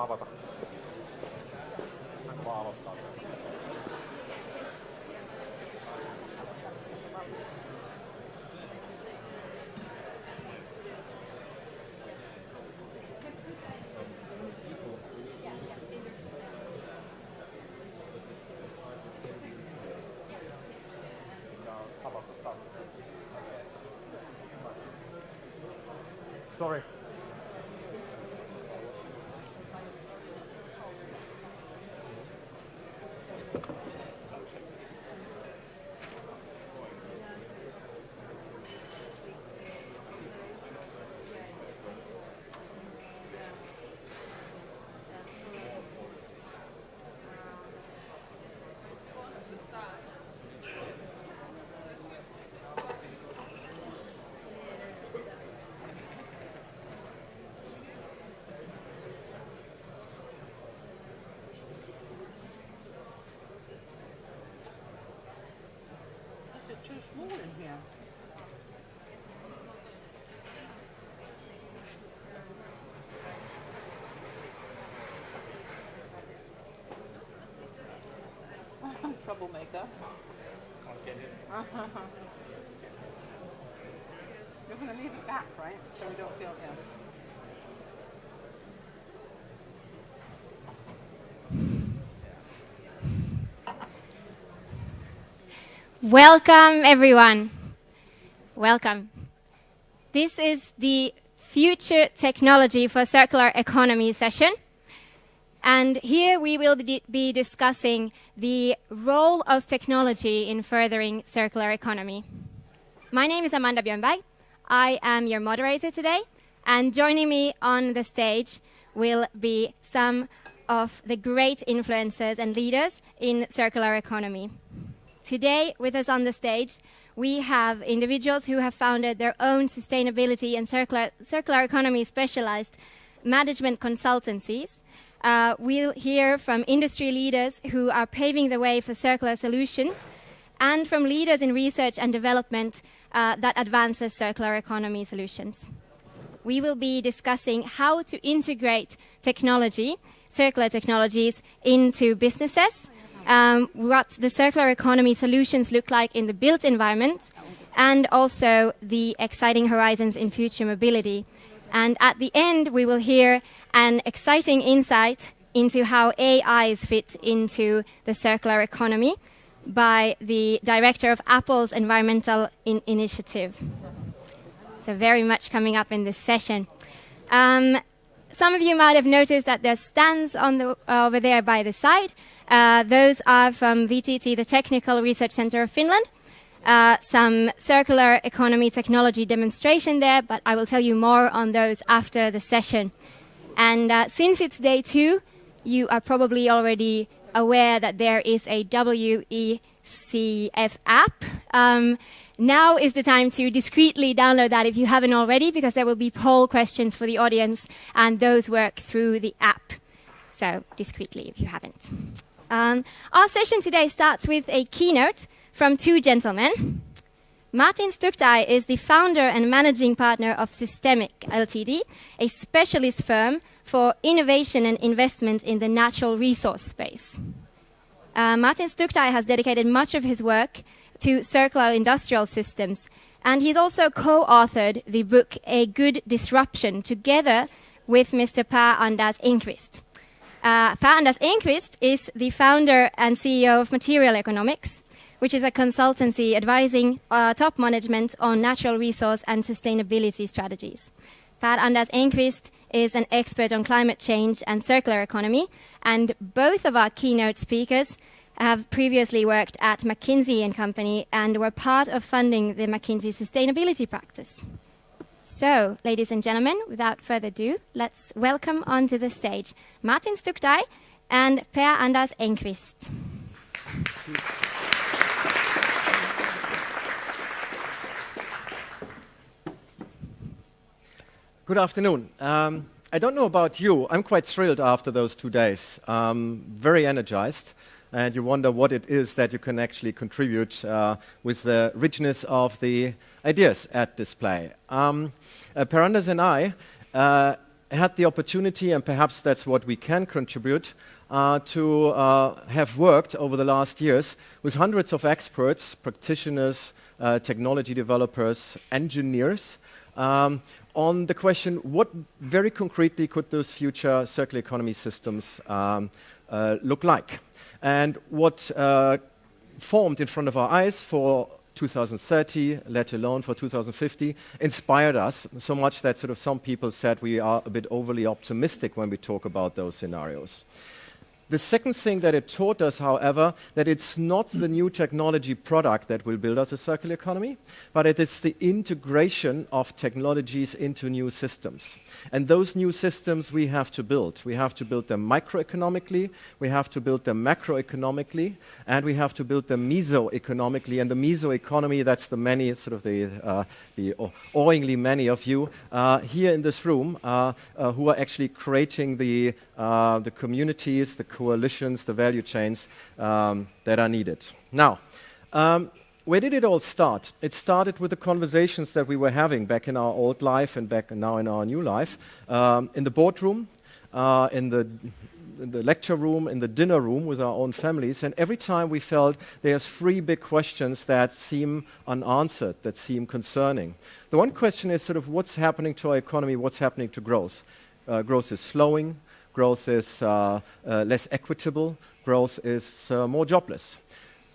avata. Saanko vaan aloittaa? Sorry. Too small in here. Troublemaker. You're going to leave a gap, right? So we don't feel ill. Welcome, everyone. Welcome. This is the Future Technology for Circular Economy session. And here we will be discussing the role of technology in furthering circular economy. My name is Amanda Björnberg. I am your moderator today. And joining me on the stage will be some of the great influencers and leaders in circular economy. Today, with us on the stage, we have individuals who have founded their own sustainability and circular economy specialized management consultancies. We'll hear from industry leaders who are paving the way for circular solutions, and from leaders in research and development that advances circular economy solutions. We will be discussing how to integrate technology, circular technologies, into businesses, what the circular economy solutions look like in the built environment, and also the exciting horizons in future mobility. And at the end, we will hear an exciting insight into how AIs fit into the circular economy by the director of Apple's environmental initiative. So very much coming up in this session. Some of you might have noticed that there's stands on over there by the side. Those are from VTT, the Technical Research Center of Finland. Some circular economy technology demonstration there, but I will tell you more on those after the session. And since it's day 2, you are probably already aware that there is a WCEF app. Now is the time to discreetly download that if you haven't already, because there will be poll questions for the audience, and those work through the app. So discreetly if you haven't. Our session today starts with a keynote from 2 gentlemen. Martin Stuktai is the founder and managing partner of Systemic Ltd, a specialist firm for innovation and investment in the natural resource space. Martin Stuktai has dedicated much of his work to circular industrial systems, and he's also co-authored the book A Good Disruption together with Mr. Per-Anders Enquist. Per-Anders Enquist is the founder and CEO of Material Economics, which is a consultancy advising top management on natural resource and sustainability strategies. Per-Anders Enquist is an expert on climate change and circular economy, and both of our keynote speakers have previously worked at McKinsey & Company and were part of funding the McKinsey sustainability practice. So, ladies and gentlemen, without further ado, let's welcome onto the stage Martin Stuktai and Per-Anders Enquist. Good afternoon. I don't know about you, I'm quite thrilled after those 2 days, very energized, and you wonder what it is that you can actually contribute with the richness of the ideas at display. Per-Anders and I had the opportunity, and perhaps that's what we can contribute, to have worked over the last years with hundreds of experts, practitioners, technology developers, engineers, on the question, what very concretely could those future circular economy systems look like? And what formed in front of our eyes for 2030, let alone for 2050, inspired us so much that sort of some people said we are a bit overly optimistic when we talk about those scenarios. The second thing that it taught us, however, that it's not the new technology product that will build us a circular economy, but it is the integration of technologies into new systems. And those new systems we have to build. We have to build them microeconomically, we have to build them macroeconomically, and we have to build them mesoeconomically. And the mesoeconomy, that's the many, sort of the awingly many of you here in this room who are actually creating the communities, the coalitions, the value chains that are needed. Now, where did it all start? It started with the conversations that we were having back in our old life and back now in our new life, in the boardroom, in the lecture room, in the dinner room with our own families. And every time we felt there's three big questions that seem unanswered, that seem concerning. The one question is sort of what's happening to our economy, what's happening to growth? Growth is slowing. Growth is less equitable, growth is more jobless.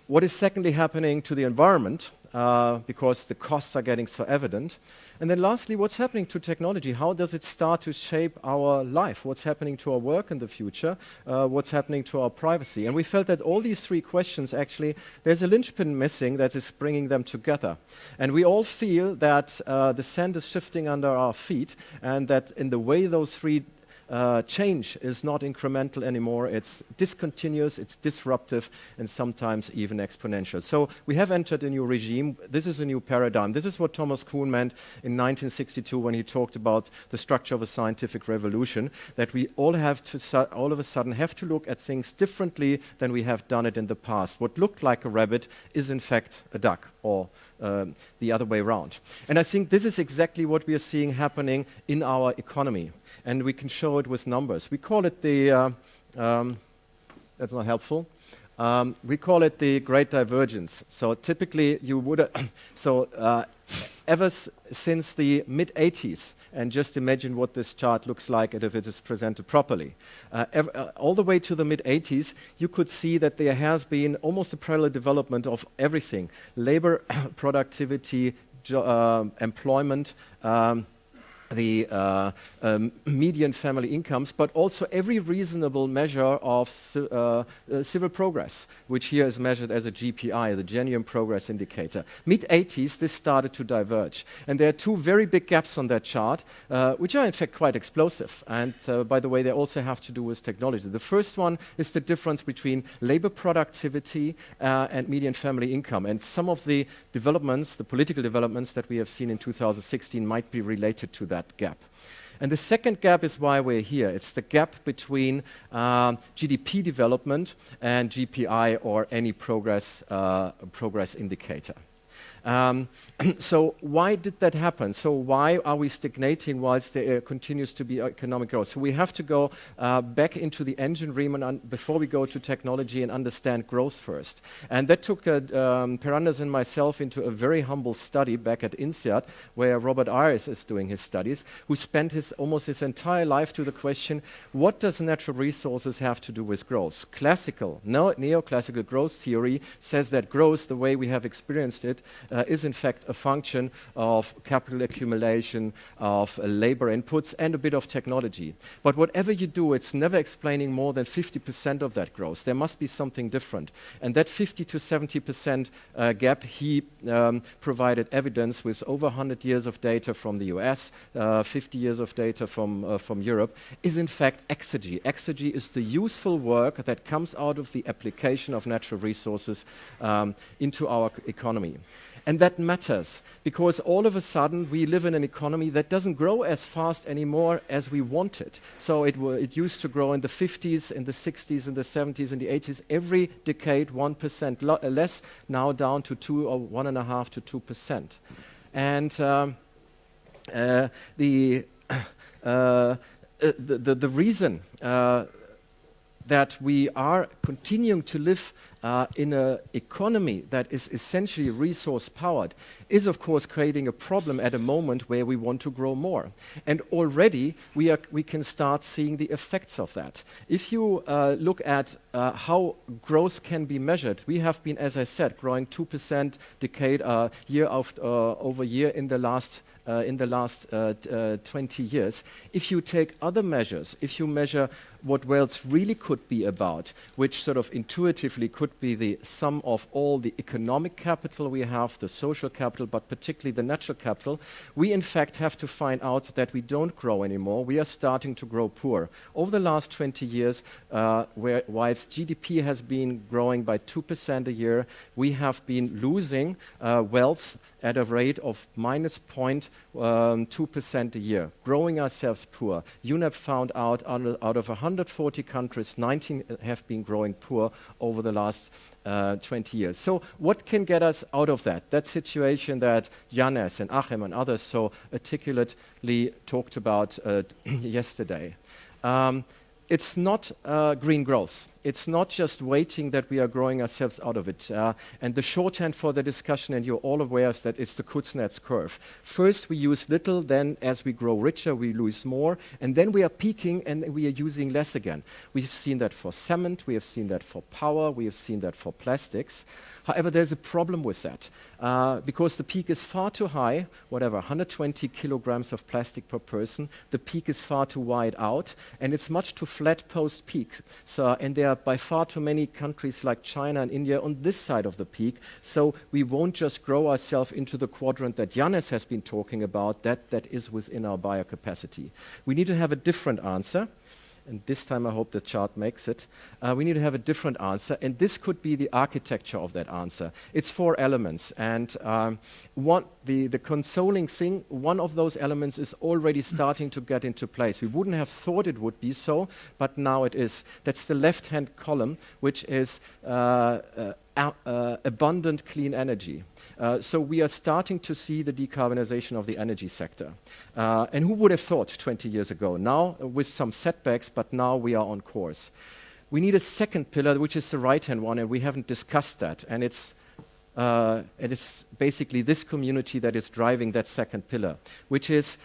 What is secondly happening to the environment, because the costs are getting so evident? And then lastly, what's happening to technology? How does it start to shape our life? What's happening to our work in the future? What's happening to our privacy? And we felt that all these three questions, actually, there's a linchpin missing that is bringing them together. And we all feel that the sand is shifting under our feet, and that in the way those three change is not incremental anymore, it's discontinuous, it's disruptive, and sometimes even exponential. So we have entered a new regime. This is a new paradigm. This is what Thomas Kuhn meant in 1962 when he talked about the structure of a scientific revolution, that we all have to all of a sudden have to look at things differently than we have done it in the past. What looked like a rabbit is in fact a duck, or the other way around. And I think this is exactly what we are seeing happening in our economy. And we can show it with numbers. We call it the, that's not helpful. We call it the Great Divergence. So typically you would, ever since the mid-80s, and just imagine what this chart looks like if it is presented properly. All the way to the mid-80s, you could see that there has been almost a parallel development of everything. Labor, productivity, employment, the median family incomes, but also every reasonable measure of civil progress, which here is measured as a GPI, the Genuine Progress Indicator. Mid-80s, this started to diverge. And there are two very big gaps on that chart, which are in fact quite explosive. And by the way, they also have to do with technology. The first one is the difference between labor productivity and median family income. And some of the developments, the political developments that we have seen in 2016 might be related to that gap. And the second gap is why we're here. It's the gap between GDP development and GPI, or any progress indicator. So why did that happen? So why are we stagnating whilst there continues to be economic growth? So we have to go back into the engine room before we go to technology and understand growth first. And that took Per Anders and myself into a very humble study back at INSEAD, where Robert Ayres is doing his studies, who spent almost his entire life to the question, what does natural resources have to do with growth? Classical, neoclassical growth theory says that growth, the way we have experienced it, is in fact a function of capital accumulation, of labor inputs, and a bit of technology. But whatever you do, it's never explaining more than 50% of that growth. There must be something different. And that 50 to 70% gap, he provided evidence with over 100 years of data from the US, 50 years of data from Europe, is in fact exergy. Exergy is the useful work that comes out of the application of natural resources into our economy. And that matters, because all of a sudden we live in an economy that doesn't grow as fast anymore as we want it. So it used to grow in the 50s, in the 60s, in the 70s, in the 80s, every decade 1% less, now down to 2 or 1.5 to 2%. And the reason that we are continuing to live in an economy that is essentially resource powered is of course creating a problem at a moment where we want to grow more. And already we can start seeing the effects of that. If you look at how growth can be measured, we have been, as I said, growing 2% decade year over year in the last 20 years. If you take other measures, if you measure what wealth really could be about, which sort of intuitively could be the sum of all the economic capital we have, the social capital, but particularly the natural capital, we in fact have to find out that we don't grow anymore. We are starting to grow poor. Over the last 20 years, whilst GDP has been growing by 2% a year, we have been losing wealth at a rate of minus 0.2% a year, growing ourselves poor. UNEP found out of 140 countries, 19 have been growing poor over the last 20 years. So what can get us out of that? That situation that Jannes and Achim and others so articulately talked about yesterday. It's not green growth. It's not just waiting that we are growing ourselves out of it. And the shorthand for the discussion, and you're all aware of that, is the Kuznets curve. First we use little, then as we grow richer we lose more, and then we are peaking and we are using less again. We've seen that for cement, we have seen that for power, we have seen that for plastics. However, there's a problem with that because the peak is far too high, 120 kilograms of plastic per person. The peak is far too wide out, and it's much too flat post-peak. And there are by far too many countries like China and India on this side of the peak, so we won't just grow ourselves into the quadrant that Jannes has been talking about, that is within our biocapacity. We need to have a different answer. And this time I hope the chart makes it. We need to have a different answer, and this could be the architecture of that answer. It's 4 elements, and the consoling thing, one of those elements is already starting to get into place. We wouldn't have thought it would be so, but now it is. That's the left-hand column, which is abundant clean energy. So we are starting to see the decarbonization of the energy sector. And who would have thought 20 years ago? Now, with some setbacks, but now we are on course. We need a second pillar, which is the right-hand one, and we haven't discussed that. And it is basically this community that is driving that second pillar, which is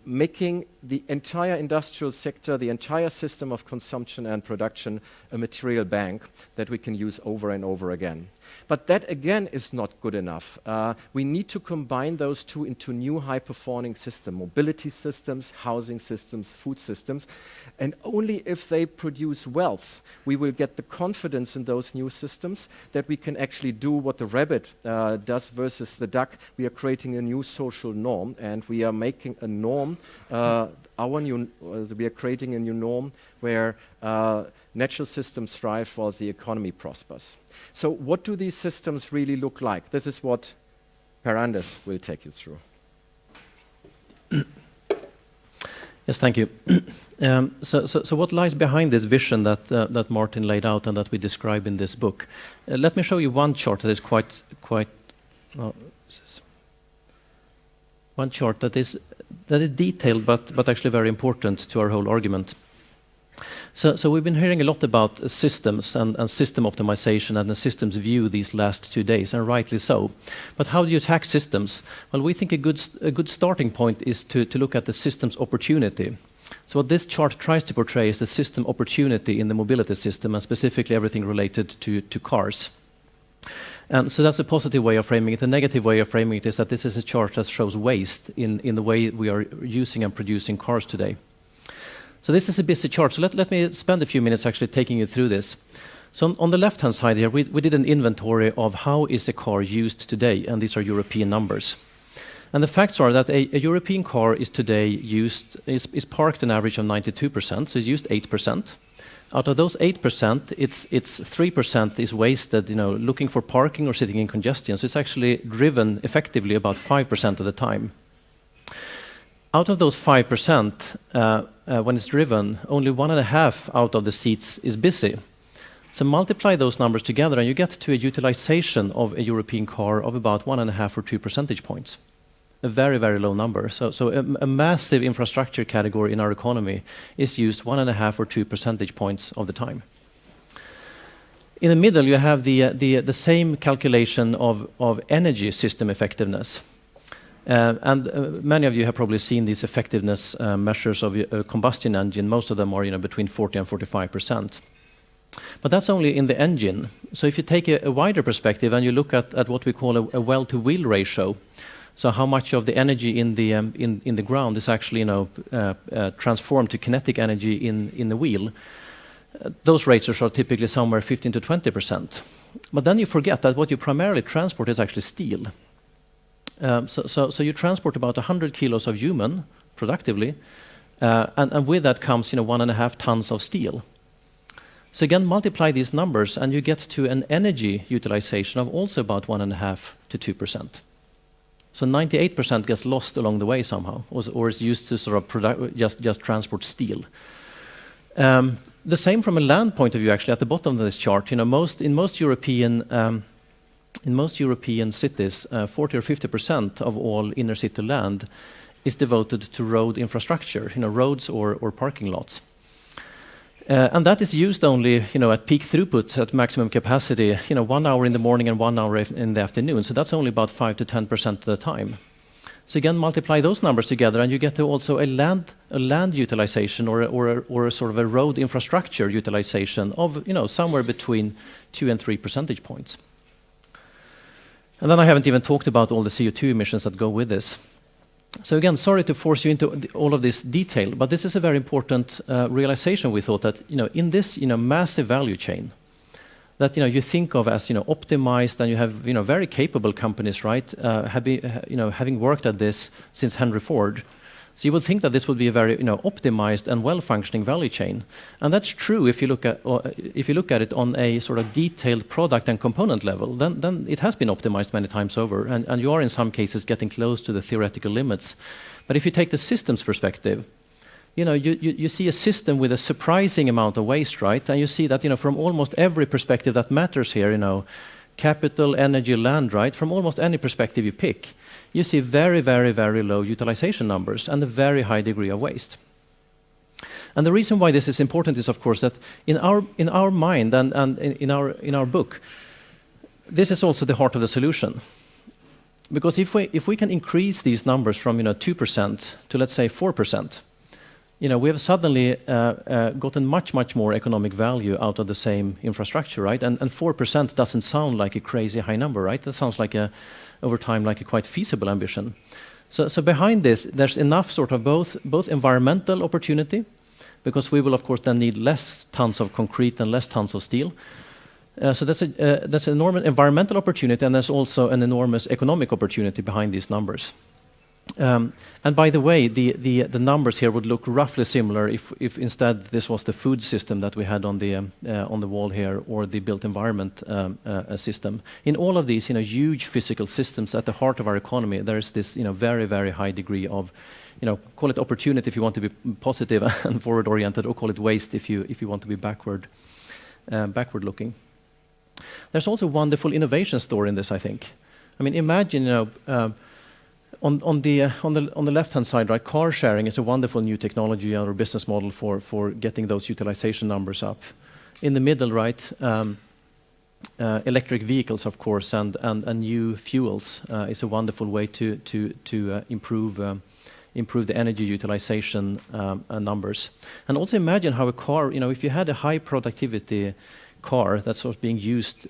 making the entire industrial sector, the entire system of consumption and production, a material bank that we can use over and over again. But that again is not good enough. We need to combine those two into new high-performing systems, mobility systems, housing systems, food systems, and only if they produce wealth, we will get the confidence in those new systems that we can actually do what the rabbit does versus the duck. We are creating a new social norm, and we are making a norm we are creating a new norm where natural systems thrive while the economy prospers. So what do these systems really look like? This is what Per Anders will take you through. Yes, thank you. So what lies behind this vision that Martin laid out and that we describe in this book? Let me show you one chart that is one chart that is detailed but actually very important to our whole argument. So we've been hearing a lot about systems and system optimization and the systems view these last 2 days, and rightly so. But how do you attack systems? Well, we think a good starting point is to look at the system's opportunity. So what this chart tries to portray is the system opportunity in the mobility system, and specifically everything related to cars. And so that's a positive way of framing it. A negative way of framing it is that this is a chart that shows waste in the way we are using and producing cars today. So this is a busy chart. So let me spend a few minutes actually taking you through this. So on the left-hand side here, we did an inventory of how is a car used today, and these are European numbers. And the facts are that a European car is today is parked an average of 92%, so it's used 8%. Out of those 8%, it's 3% is wasted, looking for parking or sitting in congestion. So it's actually driven effectively about 5% of the time. Out of those 5%, when it's driven, only 1.5 out of the seats is busy. So multiply those numbers together and you get to a utilization of a European car of about 1.5 or 2 percentage points. a very, very low number. So a massive infrastructure category in our economy is used 1.5 or 2 percentage points of the time. In the middle, you have the same calculation of energy system effectiveness. Many of you have probably seen these effectiveness measures of a combustion engine. Most of them are between 40 and 45%. But that's only in the engine. So if you take a wider perspective and you look at what we call a well-to-wheel ratio, so how much of the energy in the ground is actually transformed to kinetic energy in the wheel, those ratios are typically somewhere 15 to 20%. But then you forget that what you primarily transport is actually steel. So you transport about 100 kilos of human productively, and with that comes 1.5 tons of steel. So again, multiply these numbers and you get to an energy utilization of also about 1.5 to 2%. So 98% gets lost along the way somehow, or is used to sort of just transport steel. The same from a land point of view, actually, at the bottom of this chart. In most European cities, 40 or 50% of all inner city land is devoted to road infrastructure, roads or parking lots. And that is used only, at peak throughput, at maximum capacity, 1 hour in the morning and 1 hour in the afternoon. So that's only about 5 to 10% of the time. So again, multiply those numbers together, and you get to also a land utilization or a sort of a road infrastructure utilization of, somewhere between 2 and 3 percentage points. And then I haven't even talked about all the CO2 emissions that go with this. So again, sorry to force you into all of this detail, but this is a very important realization. We thought that in this massive value chain that you think of as optimized, and you have very capable companies, right? Having worked at this since Henry Ford, so you would think that this would be a very optimized and well-functioning value chain, and that's true if you look at it on a sort of detailed product and component level. Then it has been optimized many times over, and you are in some cases getting close to the theoretical limits. But if you take the systems perspective, you see a system with a surprising amount of waste, right? And you see that from almost every perspective that matters here, capital, energy, land, right? From almost any perspective you pick, you see very, very, very low utilization numbers and a very high degree of waste. And the reason why this is important is, of course, that in our mind and in our book, this is also the heart of the solution. Because if we can increase these numbers from 2% to, let's say, 4%, we have suddenly gotten much more economic value out of the same infrastructure, right? And 4% doesn't sound like a crazy high number, right? That sounds like over time like a quite feasible ambition. So behind this, there's enough sort of both environmental opportunity, because we will of course then need less tons of concrete and less tons of steel. So that's an enormous environmental opportunity, and there's also an enormous economic opportunity behind these numbers. And by the way, the numbers here would look roughly similar if instead this was the food system that we had on the wall here, or the built environment system. In all of these, huge physical systems at the heart of our economy, there is this, very, very high degree of, call it opportunity if you want to be positive and forward-oriented, or call it waste if you want to be backward-looking. There's also a wonderful innovation story in this, I think. I mean, imagine, on the left-hand side, right, car sharing is a wonderful new technology or business model for getting those utilization numbers up. In the middle, right, electric vehicles, of course, and new fuels is a wonderful way to improve the energy utilization numbers. And also imagine how a car, if you had a high productivity car that's sort of being used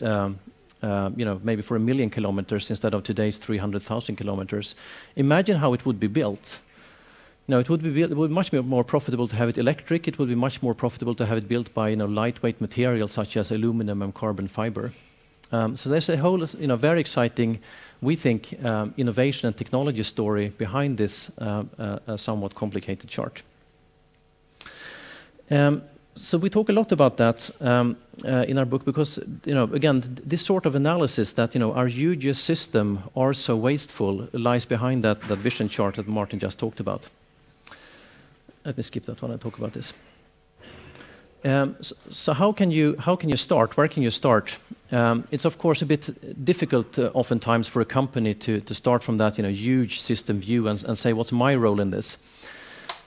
maybe for 1 million kilometers instead of today's 300,000 kilometers. Imagine how it would be built. It would be much more profitable to have it electric. It would be much more profitable to have it built by lightweight materials such as aluminum and carbon fiber. So there's a whole very exciting, we think, innovation and technology story behind this somewhat complicated chart. So we talk a lot about that in our book because, again, this sort of analysis that, our huge system are so wasteful lies behind that vision chart that Martin just talked about. Let me skip that one and talk about this. So how can you start? Where can you start? it's of course a bit difficult oftentimes for a company to start from that huge system view and say, what's my role in this?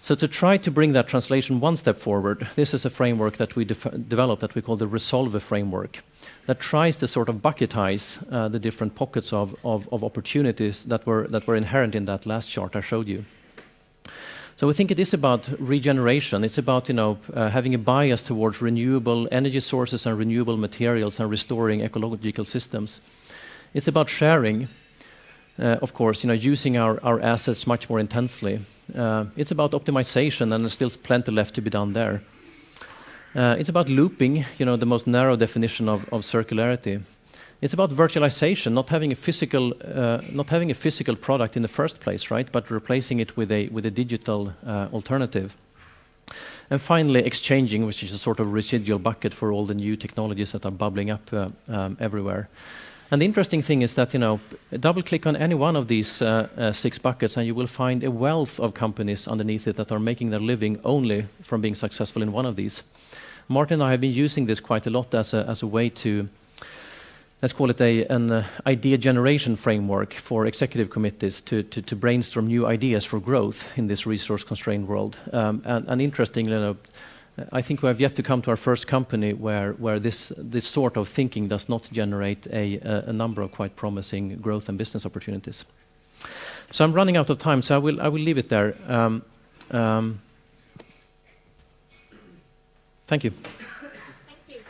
So to try to bring that translation one step forward, this is a framework that we developed that we call the Resolve framework, that tries to sort of bucketize the different pockets of opportunities that were inherent in that last chart I showed you. So we think it is about regeneration. It's about having a bias towards renewable energy sources and renewable materials and restoring ecological systems. It's about sharing, of course, using our assets much more intensely. It's about optimization, and there's still plenty left to be done there. It's about looping, the most narrow definition of circularity. It's about virtualization, not having a physical product in the first place, right? But replacing it with a digital alternative. And finally, exchanging, which is a sort of residual bucket for all the new technologies that are bubbling up everywhere. And the interesting thing is that, double-click on any one of these 6 buckets and you will find a wealth of companies underneath it that are making their living only from being successful in one of these. Martin and I have been using this quite a lot as a way to, let's call it an idea generation framework for executive committees to brainstorm new ideas for growth in this resource-constrained world. And interestingly, I think we have yet to come to our first company where this sort of thinking does not generate a number of quite promising growth and business opportunities. So I'm running out of time, so I will leave it there. Thank you. Thank you.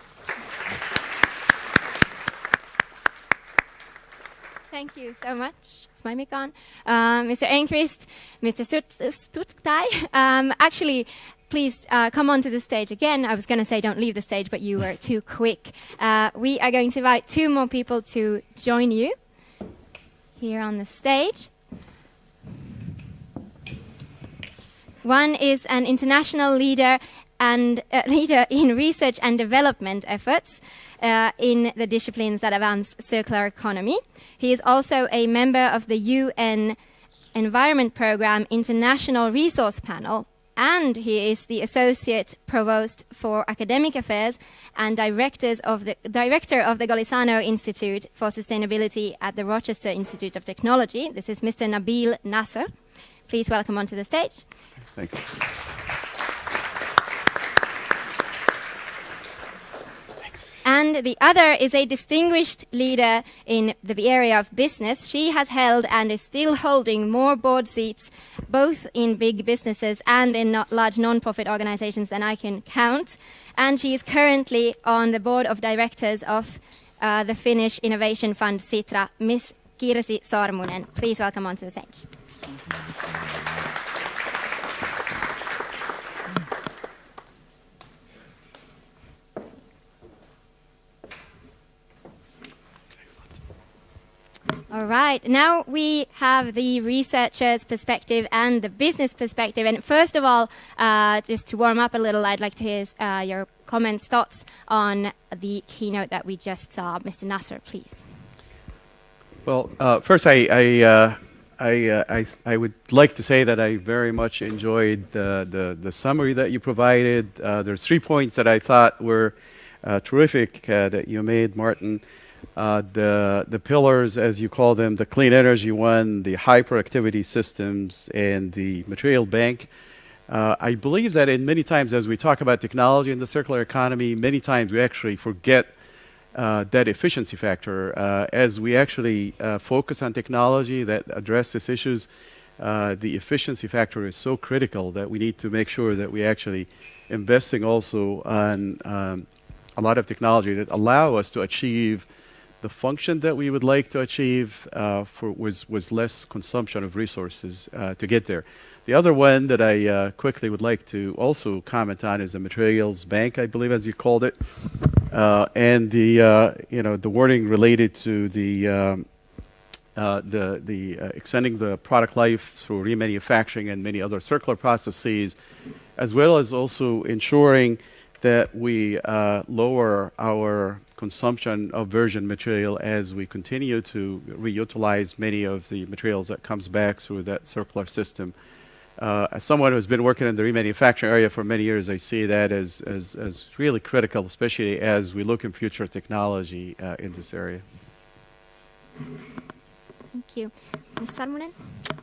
Thank you so much. Is my mic on? Mr. Enquist, Mr. Stutktai. Actually, please come onto the stage again. I was going to say don't leave the stage, but you were too quick. We are going to invite 2 more people to join you here on the stage. One is an international leader and leader in research and development efforts in the disciplines that advance circular economy. He is also a member of the UN Environment Programme International Resource Panel, and he is the Associate Provost for Academic Affairs and Director of the Golisano Institute for Sustainability at the Rochester Institute of Technology. This is Mr. Nabil Nasser. Please welcome onto the stage. Thanks. And the other is a distinguished leader in the area of business. She has held and is still holding more board seats, both in big businesses and in large non-profit organizations than I can count. And she is currently on the board of directors of the Finnish Innovation Fund Sitra, Miss Kirsi Sormunen. Please welcome onto the stage. All right, now we have the researcher's perspective and the business perspective. And first of all, just to warm up a little, I'd like to hear your comments, thoughts on the keynote that we just saw. Mr. Nasser, please. Well, first I would like to say that I very much enjoyed the summary that you provided. There's 3 points that I thought were terrific that you made, Martin. The pillars, as you call them, the clean energy one, the high productivity systems, and the material bank. I believe that in many times as we talk about technology in the circular economy, many times we actually forget that efficiency factor. As we actually focus on technology that addresses issues, the efficiency factor is so critical that we need to make sure that we actually investing also on a lot of technology that allow us to achieve the function that we would like to achieve was less consumption of resources to get there. The other one that I quickly would like to also comment on is the materials bank, I believe, as you called it, and the wording related to the extending the product life through remanufacturing and many other circular processes, as well as also ensuring that we lower our consumption of virgin material as we continue to reutilize many of the materials that comes back through that circular system. as someone who's been working in the remanufacturing area for many years, I see that as really critical, especially as we look in future technology in this area. Thank you. Ms. Sarmunen?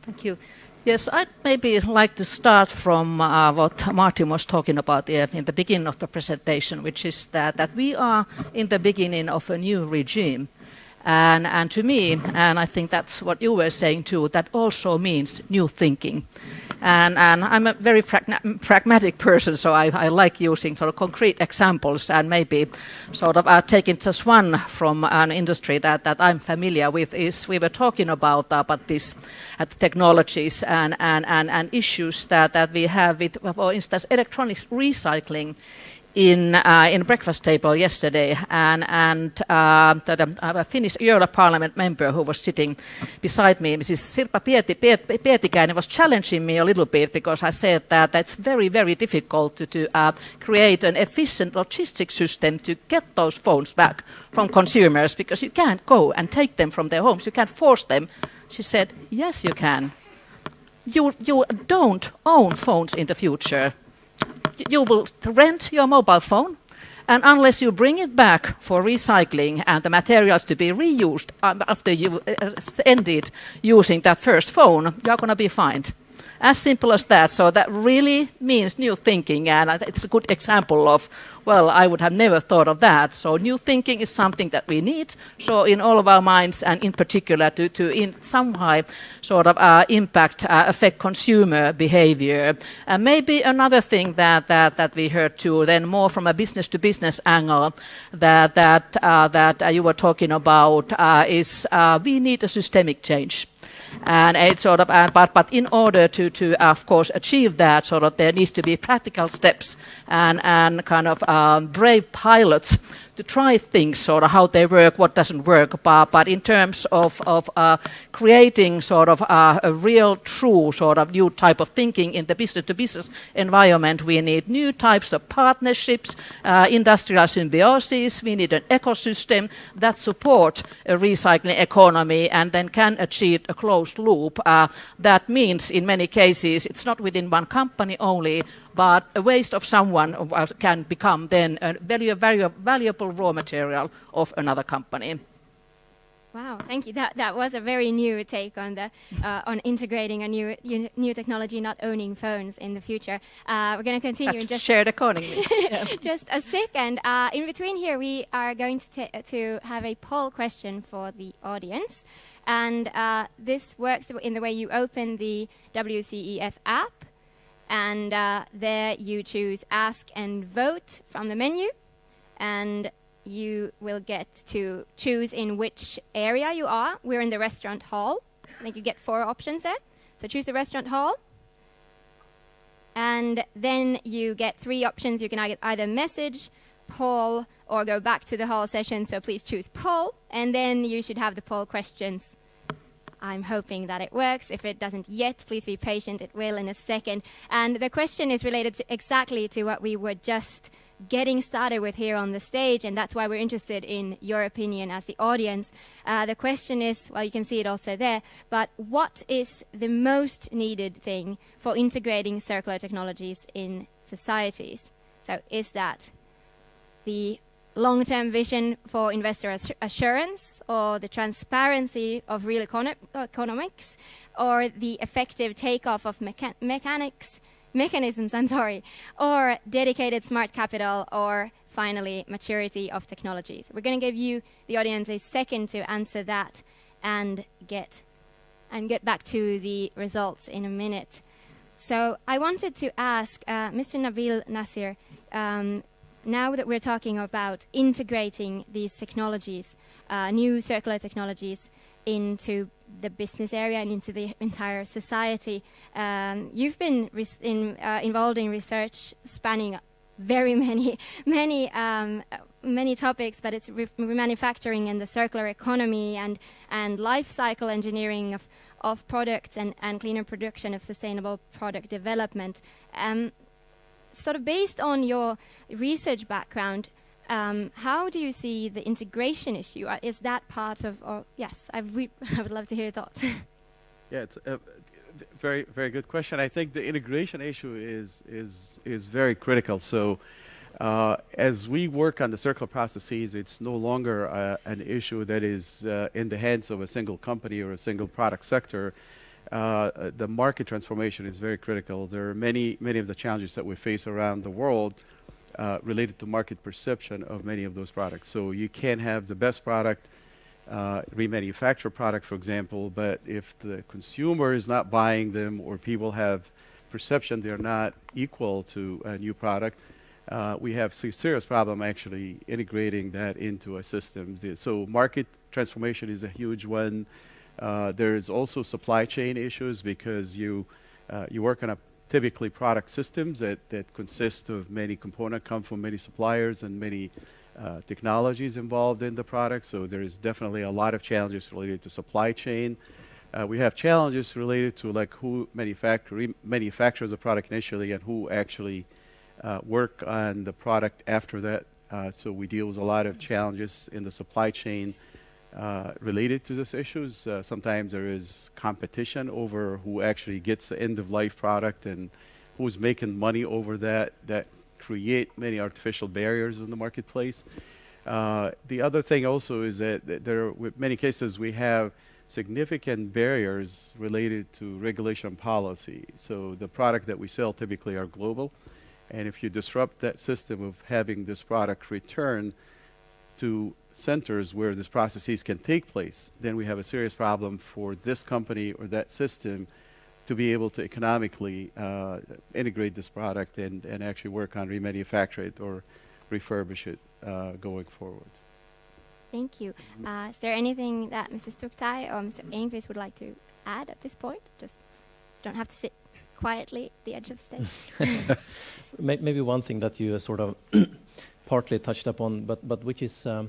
Thank you. Yes, I'd maybe like to start from what Martin was talking about in the beginning of the presentation, which is that we are in the beginning of a new regime. And to me, and I think that's what you were saying too, that also means new thinking. And I'm a very pragmatic person, so I like using sort of concrete examples and maybe sort of taking just one from an industry that I'm familiar with is we were talking about this technologies and issues that we have with, for instance, electronics recycling in breakfast table yesterday, and a Finnish Euro Parliament member who was sitting beside me, Mrs. Sirpa Pietikäinen, was challenging me a little bit because I said that it's very, very difficult to create an efficient logistics system to get those phones back from consumers because you can't go and take them from their homes. You can't force them. She said, yes, you can. You don't own phones in the future. You will rent your mobile phone, and unless you bring it back for recycling and the materials to be reused after you ended using that first phone, you're going to be fined. As simple as that. So that really means new thinking, and it's a good example of, well, I would have never thought of that. So new thinking is something that we need. So in all of our minds, and in particular to in some way sort of affect consumer behavior. And maybe another thing that we heard too, then more from a business to business angle, that you were talking about is we need a systemic change. And it's sort of, but in order to of course achieve that, sort of there needs to be practical steps and kind of brave pilots to try things, sort of how they work, what doesn't work. But in terms of creating sort of a real, true sort of new type of thinking in the business-to-business environment, we need new types of partnerships, industrial symbiosis. We need an ecosystem that support a recycling economy and then can achieve a closed loop. That means, in many cases, it's not within one company only, but a waste of someone can become then a very valuable raw material of another company. Wow, thank you. That was a very new take on the on integrating a new technology, not owning phones in the future. We're going to continue in just shared economy. just a second. In between here, we are going to have a poll question for the audience, and this works in the way you open the WCEF app. And there you choose Ask and Vote from the menu, and you will get to choose in which area you are. We're in the restaurant hall. I think you get 4 options there. So choose the restaurant hall. And then you get 3 options. You can either message, poll, or go back to the hall session. So please choose poll, and then you should have the poll questions. I'm hoping that it works. If it doesn't yet, please be patient. It will in a second. And the question is related exactly to what we were just getting started with here on the stage, and that's why we're interested in your opinion as the audience. The question is, well, you can see it also there, but what is the most needed thing for integrating circular technologies in societies? So is that the long-term vision for investor assurance, or the transparency of real economics, or the effective takeoff of mechanisms, or dedicated smart capital, or finally maturity of technologies? We're going to give you, the audience, a second to answer that and get back to the results in a minute. So I wanted to ask Mr. Nabil Nasir, now that we're talking about integrating these technologies, new circular technologies, into the business area and into the entire society, you've been involved in research spanning very many topics, but it's remanufacturing and the circular economy and life cycle engineering of products and cleaner production of sustainable product development. Sort of based on your research background, how do you see the integration issue? Is that part of, yes, I would love to hear your thoughts. Yeah, it's Very, very good question. I think the integration issue is very critical. So, as we work on the circular processes, it's no longer an issue that is in the hands of a single company or a single product sector. The market transformation is very critical. There are many of the challenges that we face around the world related to market perception of many of those products. So you can have the best product, remanufacture product, for example, but if the consumer is not buying them or people have perception they're not equal to a new product, we have serious problem actually integrating that into a system. So market transformation is a huge one. There is also supply chain issues because you work on a typically product systems that consist of many components, come from many suppliers and many technologies involved in the product. So there is definitely a lot of challenges related to supply chain. We have challenges related to like who manufactures the product initially and who actually work on the product after that. So we deal with a lot of challenges in the supply chain related to these issues. Sometimes there is competition over who actually gets the end-of-life product and who's making money over that create many artificial barriers in the marketplace. The other thing also is that with many cases we have significant barriers related to regulation and policy. So the product that we sell typically are global, and if you disrupt that system of having this product return to centers where these processes can take place, then we have a serious problem for this company or that system to be able to economically integrate this product and actually work on remanufacture it or refurbish it going forward. Thank you. Is there anything that Mrs. Tuktai or Mr. Enqvist would like to add at this point? Just don't have to sit quietly at the edge of the stage. Maybe one thing that you sort of partly touched upon, but which is I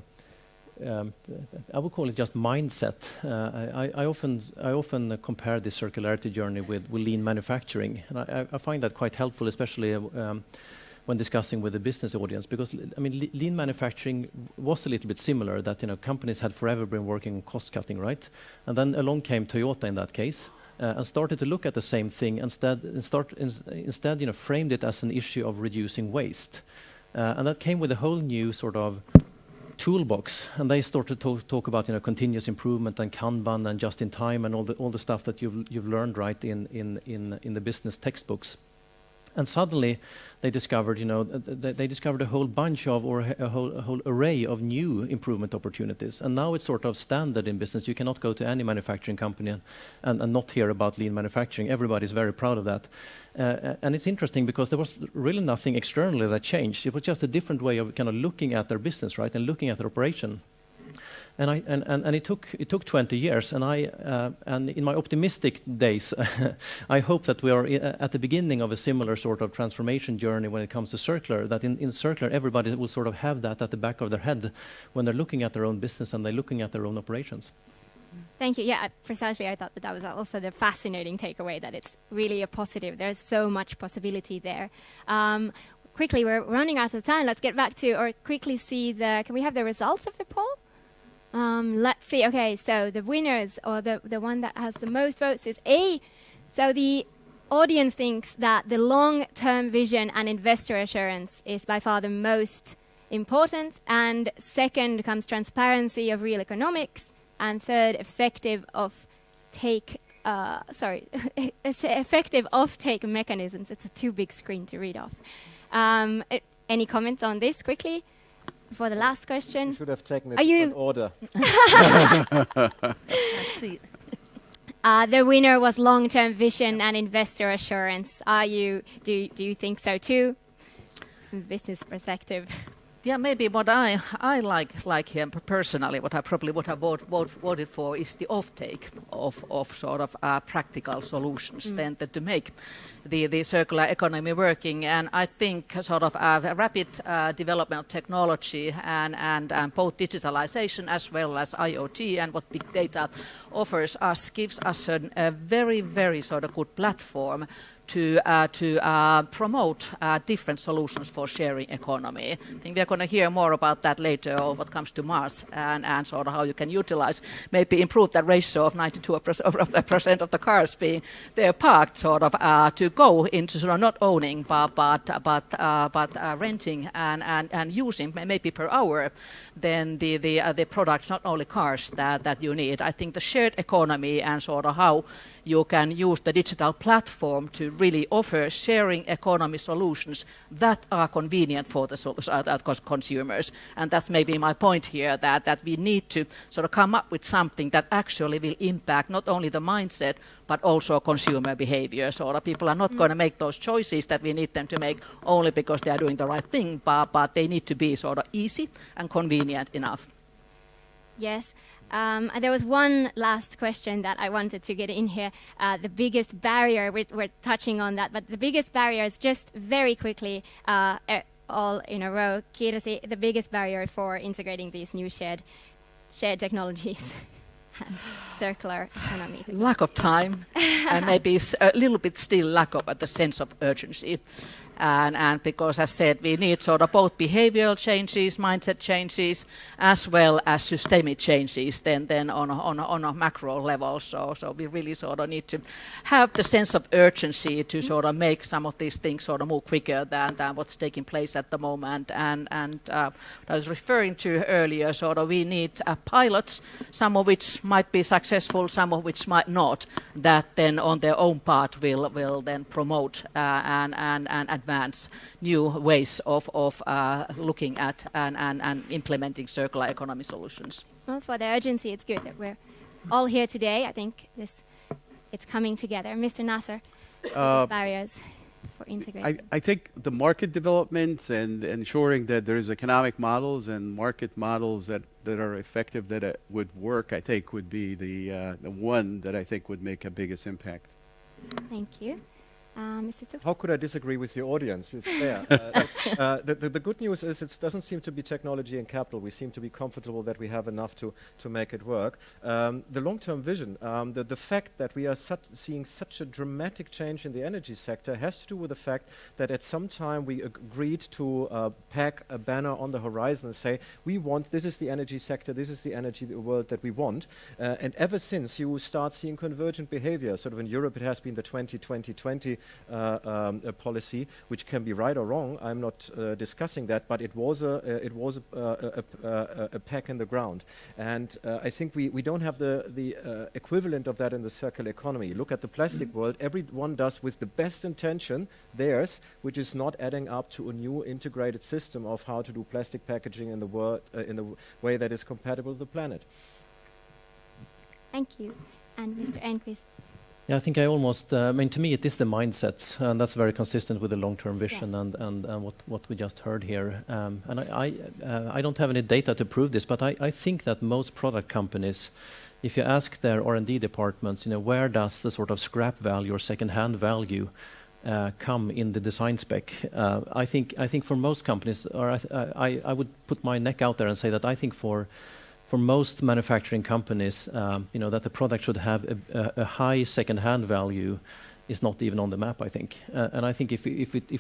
would call it just mindset. I often compare the circularity journey with lean manufacturing, and I find that quite helpful, especially when discussing with the business audience, because I mean lean manufacturing was a little bit similar. That companies had forever been working on cost cutting, right? And then along came Toyota in that case. And started to look at the same thing instead framed it as an issue of reducing waste. And that came with a whole new sort of toolbox, and they started to talk about continuous improvement and Kanban and just in time and all the stuff that you've learned right in the business textbooks. And suddenly they discovered a whole bunch of or a whole array of new improvement opportunities. And now it's sort of standard in business. You cannot go to any manufacturing company and not hear about lean manufacturing. Everybody's very proud of that. And it's interesting because there was really nothing externally that changed. It was just a different way of kind of looking at their business, right, and looking at their operation. And it took 20 years, and in my optimistic days, I hope that we are at the beginning of a similar sort of transformation journey when it comes to circular. That in circular, everybody will sort of have that at the back of their head when they're looking at their own business and they're looking at their own operations. Thank you. Yeah, precisely. I thought that was also the fascinating takeaway, that it's really a positive. There's so much possibility there. Quickly, we're running out of time. Let's get back to, or quickly see can we have the results of the poll? Let's see. Okay, so the winners, or the one that has the most votes, is A. So the audience thinks that the long-term vision and investor assurance is by far the most important, and second comes transparency of real economics, and third, effective offtake mechanisms. It's a too big screen to read off. Any comments on this quickly? For the last question. You should have taken it in order. Let's see. The winner was long-term vision and investor assurance. Do you think so too? From business perspective. Yeah, maybe what I like here personally, what I probably would have voted for is the offtake of sort of practical solutions then to make the circular economy working. And I think sort of a rapid development of technology and both digitalization as well as IoT and what big data offers us gives us a very, very sort of good platform to promote different solutions for sharing economy. I think we are going to hear more about that later, or what comes to Mars, and sort of how you can utilize, maybe improve that ratio of 92% of the cars being there parked, sort of to go into sort of not owning but renting and using maybe per hour then the products, not only cars that you need. I think the shared economy and sort of how you can use the digital platform to really offer sharing economy solutions that are convenient for the consumers. And that's maybe my point here, that we need to sort of come up with something that actually will impact not only the mindset, but also consumer behavior. So people are not going to make those choices that we need them to make only because they are doing the right thing, but they need to be sort of easy and convenient enough. Yes. There was one last question that I wanted to get in here. The biggest barrier, we're touching on that, but the biggest barrier is just very quickly, all in a row, Kirsi, the biggest barrier for integrating these new shared technologies. Circular economy. Lack of time, and maybe a little bit still lack of the sense of urgency. And because, as said, we need sort of both behavioral changes, mindset changes, as well as systemic changes then on a macro level. So we really sort of need to have the sense of urgency to sort of make some of these things sort of move quicker than what's taking place at the moment. And I was referring to earlier, sort of we need pilots, some of which might be successful, some of which might not, that then on their own part will then promote and advance new ways of looking at and implementing circular economy solutions. Well, for the urgency, it's good that we're all here today. I think it's coming together. Mr. Nasser, barriers for integrating. I think the market development and ensuring that there's economic models and market models that are effective, that it would work, I think would be the one that I think would make a biggest impact. Thank you. Mr. Stuk? How could I disagree with the audience? It's there. The good news is it doesn't seem to be technology and capital. We seem to be comfortable that we have enough to make it work. The long-term vision, the fact that we are seeing such a dramatic change in the energy sector has to do with the fact that at some time we agreed to pack a banner on the horizon and say, this is the energy sector, this is the energy world that we want. And ever since, you start seeing convergent behavior. Sort of in Europe, it has been the 20-20-20 policy, which can be right or wrong. I'm not discussing that, but it was a peg in the ground, and I think we don't have the equivalent of that in the circular economy. Look at the plastic world; everyone does with the best intention theirs, which is not adding up to a new integrated system of how to do plastic packaging in the world in the way that is compatible with the planet. Thank you, and Mr. Enquist. Yeah, I think I almost, to me it is the mindset, and that's very consistent with the long-term vision and what we just heard here. And I don't have any data to prove this, but I think that most product companies, if you ask their R&D departments, where does the sort of scrap value or second-hand value come in the design spec? I think for most companies, or I would put my neck out there and say that I think for most manufacturing companies, that the product should have a high second-hand value is not even on the map, I think. And I think if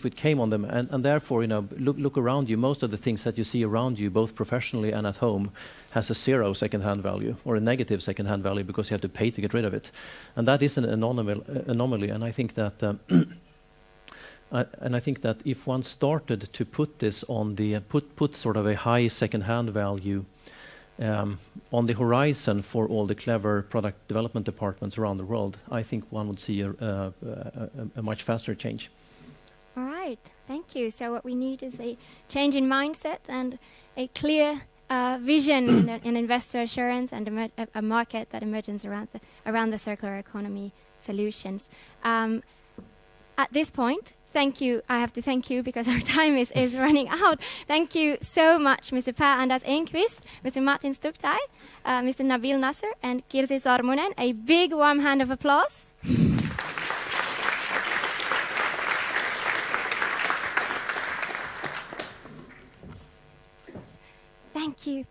it came on them, and therefore, look around you, most of the things that you see around you, both professionally and at home, has a 0 second-hand value or a negative second-hand value because you have to pay to get rid of it. And that is an anomaly. And I think that if one started to put this on put sort of a high second-hand value on the horizon for all the clever product development departments around the world, I think one would see a much faster change. All right, thank you. So what we need is a change in mindset and a clear vision and investor assurance and a market that emerges around the circular economy solutions. At this point, thank you. I have to thank you because our time is running out. Thank you so much, Mr. Per-Anders Enquist, Mr. Martin Stuktai, Mr. Nabil Nasser, and Kirsi Sormunen. A big warm hand of applause. Thank you.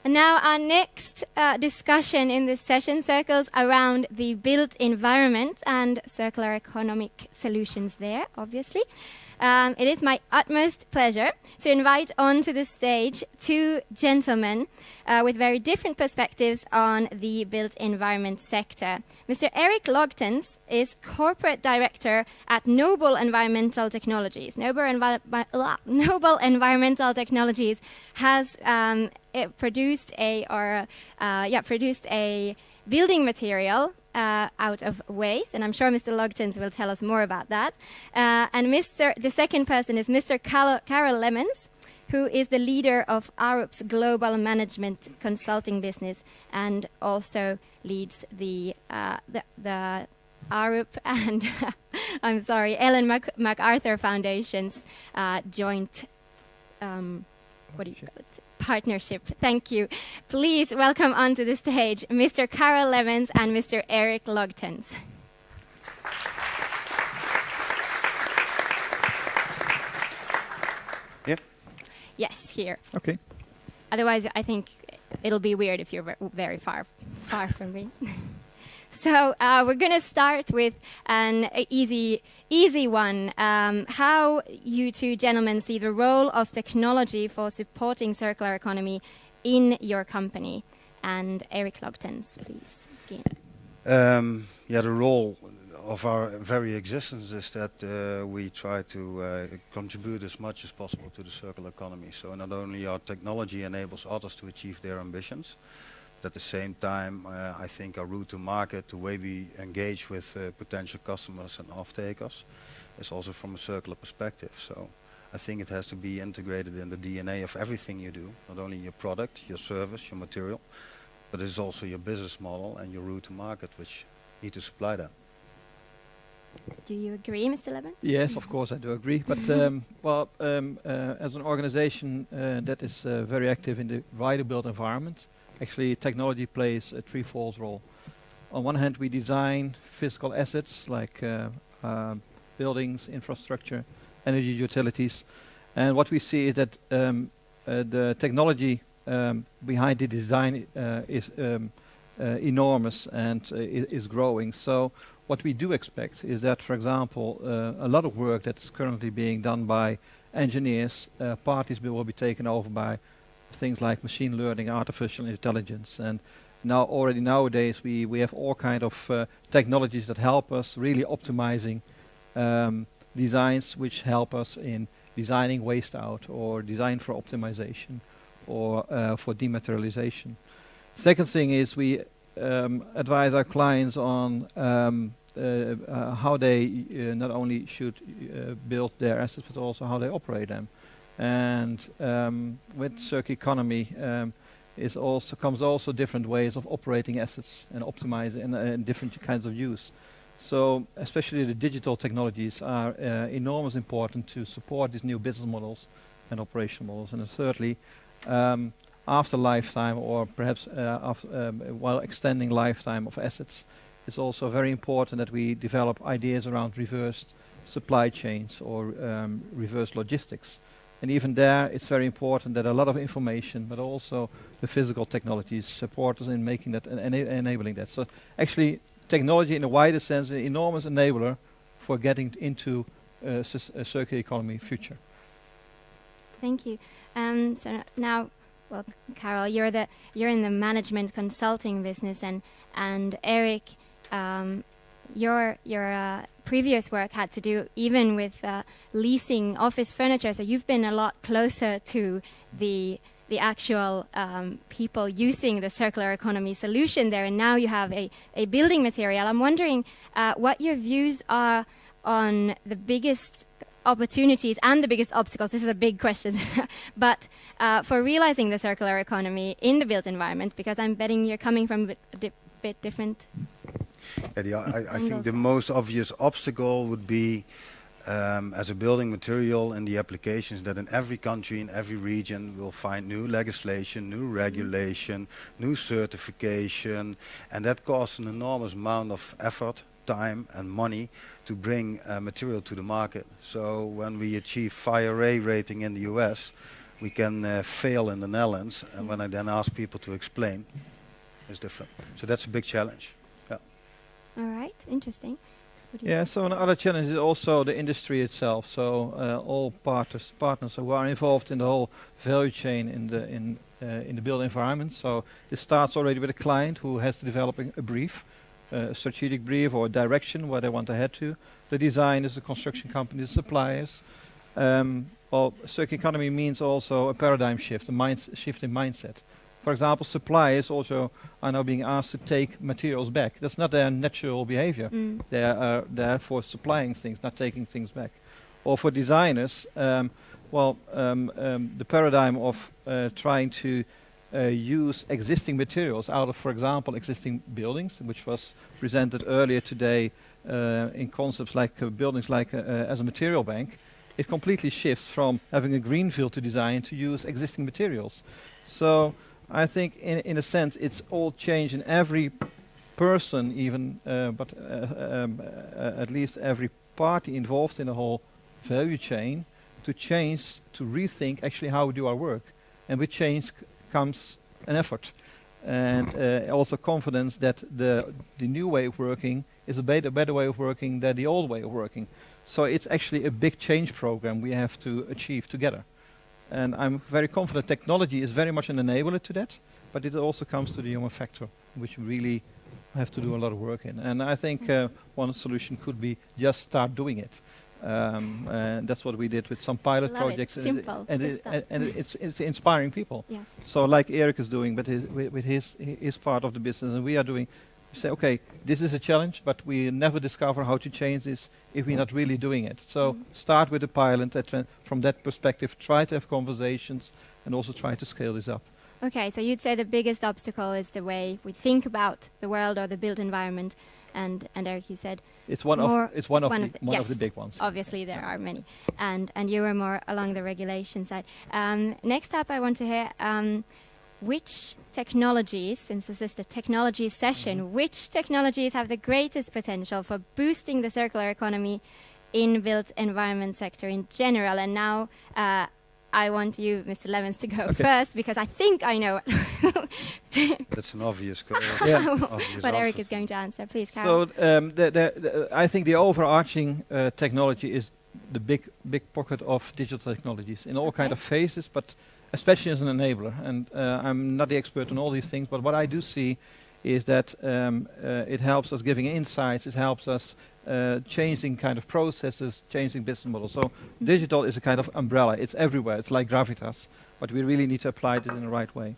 And now our next first discussion in this session circles around the built environment and circular economic solutions there, obviously. It is my utmost pleasure to invite onto the stage two gentlemen with very different perspectives on the built environment sector. Mr. Eric Logtens is Corporate Director at Noble Environmental Technologies. Noble Environmental Technologies has produced a building material out of waste, and I'm sure Mr. Logtens will tell us more about that. And the second person is Mr. Carol Lemons, who is the leader of Arup's global management consulting business and also leads the Arup and I'm sorry, Ellen MacArthur Foundation's joint partnership. Thank you. Please welcome onto the stage Mr. Carol Lemons and Mr. Eric Logtens. Yeah. Yes, here. Okay. Otherwise, I think it'll be weird if you're very far from me. So we're going to start with an easy one. How you two gentlemen see the role of technology for supporting circular economy in your company. And Eric Logtens, please begin. The role of our very existence is that we try to contribute as much as possible to the circular economy. So not only our technology enables others to achieve their ambitions, at the same time, I think our route to market, the way we engage with potential customers and off-takers, is also from a circular perspective. So I think it has to be integrated in the DNA of everything you do, not only your product, your service, your material, but it's also your business model and your route to market, which need to supply that. Do you agree, Mr. Lemons? Yes, of course I do agree. But as an organization that is very active in the wider built environment, actually technology plays a threefold role. On one hand, we design physical assets like buildings, infrastructure, energy utilities. And what we see is that the technology behind the design is enormous and is growing. So what we do expect is that, for example, a lot of work that's currently being done by engineers, parties will be taken over by things like machine learning, artificial intelligence, and already nowadays we have all kind of technologies that help us really optimizing designs which help us in designing waste out or design for optimization or for dematerialization. Second thing is we advise our clients on how they not only should build their assets but also how they operate them. And with circular economy comes also different ways of operating assets and optimizing and different kinds of use. So especially the digital technologies are enormous important to support these new business models and operation models. And then thirdly, after lifetime or perhaps while extending lifetime of assets, it's also very important that we develop ideas around reversed supply chains or reverse logistics. And even there, it's very important that a lot of information, but also the physical technologies support us in making that and enabling that. So actually, technology in a wider sense is an enormous enabler for getting into a circular economy future. Thank you. So now, well, Carol, you're in the management consulting business, and Eric, your previous work had to do even with leasing office furniture, so you've been a lot closer to the actual people using the circular economy solution there, and now you have a building material. I'm wondering what your views are on the biggest opportunities and the biggest obstacles. This is a big question, but for realizing the circular economy in the built environment, because I'm betting you're coming from a bit different. I think the most obvious obstacle would be as a building material in the applications that in every country, in every region, we'll find new legislation, new regulation, new certification, and that costs an enormous amount of effort, time and money to bring material to the market. So when we achieve Fire A rating in the US, we can fail in the Netherlands, and when I then ask people to explain, is different. So that's a big challenge. Yeah. All right, interesting. What do you Yeah, so another challenge is also the industry itself. So all partners who are involved in the whole value chain in the built environment. So it starts already with a client who has to develop a brief, a strategic brief or a direction where they want to head to. The designers, the construction companies, the suppliers. Well, circular economy means also a paradigm shift, a shift in mindset. For example, suppliers also are now being asked to take materials back. That's not their natural behavior. They are there for supplying things, not taking things back. Or for designers, the paradigm of trying to use existing materials out of, for example, existing buildings, which was presented earlier today in concepts like buildings like as a material bank, it completely shifts from having a greenfield to design to use existing materials. So I think in a sense it's all change in every person even, at least every party involved in the whole value chain to change, to rethink actually how we do our work. And with change comes an effort and also confidence that the new way of working is a better way of working than the old way of working. So it's actually a big change program we have to achieve together. And I'm very confident technology is very much an enabler to that, but it also comes to the human factor, which we really have to do a lot of work in. And I think one solution could be just start doing it. And that's what we did with some pilot projects. Simple. And it's inspiring people. Yes. So like Eric is doing, but with his part of the business, and we are doing, we say, okay, this is a challenge, but we never discover how to change this if we're not really doing it. So start with a pilot, from that perspective, try to have conversations, and also try to scale this up. Okay, so you'd say the biggest obstacle is the way we think about the world or the built environment, and Eric, you said it's one of the big ones. Obviously, there are many, and you were more along the regulation side. Next up, I want to hear which technologies, since this is the technology session, which technologies have the greatest potential for boosting the circular economy in built environment sector in general? And now I want you, Mr. Levens, to go first, because I think I know That's an obvious what Eric is going to answer. Please, Carol. So I think the overarching technology is the big pocket of digital technologies in all kind of phases, but especially as an enabler. And I'm not the expert on all these things, but what I do see is that it helps us giving insights, it helps us changing kind of processes, changing business models. So digital is a kind of umbrella. It's everywhere. It's like gravitas, but we really need to apply it in the right way.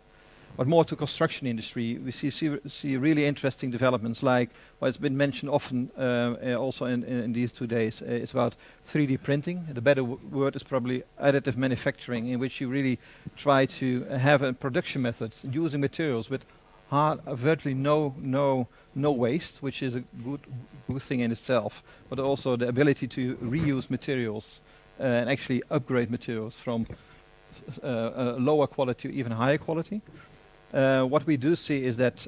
But more to construction industry, we see really interesting developments like, well, it's been mentioned often also in these 2 days. It's about 3D printing. The better word is probably additive manufacturing, in which you really try to have a production method using materials with virtually no waste, which is a good thing in itself, but also the ability to reuse materials and actually upgrade materials from lower quality to even higher quality. What we do see is that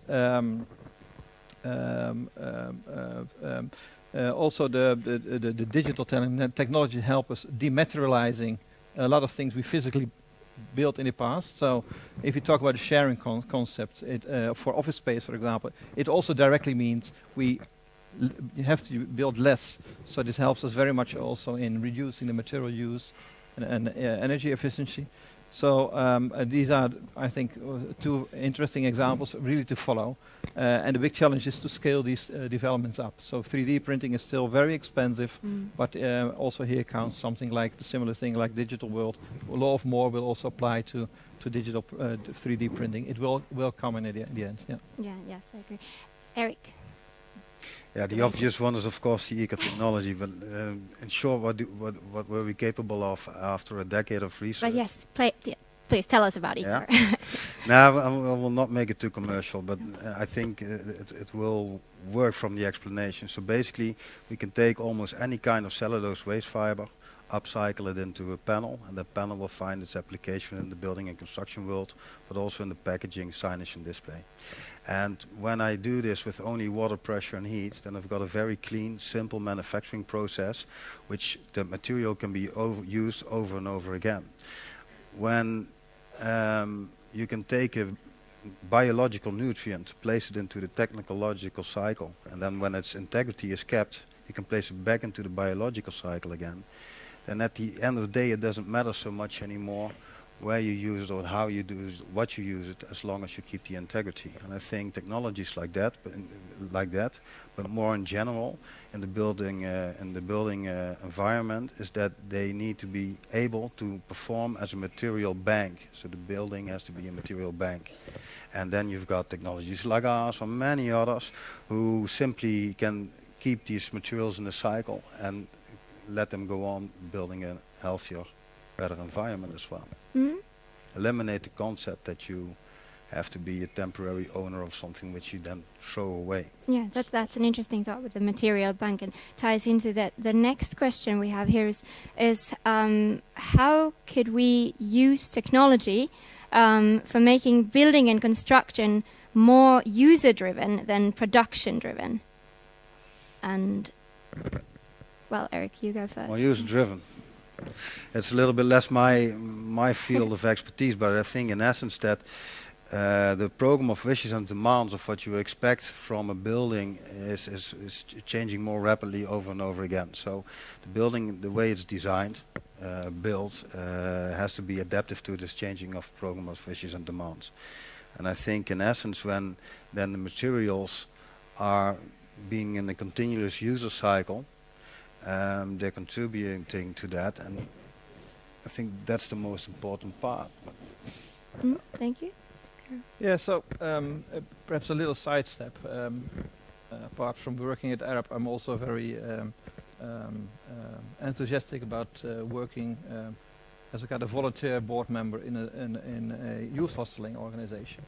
also the digital technology help us dematerializing a lot of things we physically built in the past. So if you talk about the sharing concept, for office space, for example, it also directly means you have to build less. So this helps us very much also in reducing the material use and energy efficiency. So these are, I think, 2 interesting examples really to follow. And the big challenge is to scale these developments up. So 3D printing is still very expensive, but also here counts something like the similar thing like digital world. A lot of more will also apply to digital 3D printing. It will come in the end. Yeah. Yes, I agree. Eric. Yeah, the obvious one is of course the eco-technology, but in short, what were we capable of after a decade of research? But yes, please tell us about eco. Yeah. Now, I will not make it too commercial, but I think it will work from the explanation. So basically, we can take almost any kind of cellulose waste fiber, upcycle it into a panel, and that panel will find its application in the building and construction world, but also in the packaging, signage and display. And when I do this with only water pressure and heat, then I've got a very clean, simple manufacturing process, which the material can be used over and over again. When you can take a biological nutrient, place it into the technological cycle, and then when its integrity is kept, you can place it back into the biological cycle again. Then at the end of the day, it doesn't matter so much anymore where you use it or how you do it, what you use it, as long as you keep the integrity. And I think technologies like that, but more in general in the building environment, is that they need to be able to perform as a material bank. So the building has to be a material bank. And then you've got technologies like ours or many others who simply can keep these materials in the cycle and let them go on building a healthier, better environment as well. Eliminate the concept that you have to be a temporary owner of something which you then throw away. Yeah, that's an interesting thought with the material bank, and ties into that. The next question we have here is how could we use technology for making building and construction more user-driven than production-driven? And, well, Eric, you go first. More user-driven. It's a little bit less my field of expertise, but I think in essence that the program of wishes and demands of what you expect from a building is changing more rapidly over and over again. So the building, the way it's designed, built, has to be adaptive to this changing of program of wishes and demands. And I think in essence when then the materials are being in a continuous user cycle, they're contributing to that, and I think that's the most important part. Thank you. Yeah, so perhaps a little sidestep. Apart from working at Arab, I'm also very enthusiastic about working as a kind of volunteer board member in a youth hosteling organization.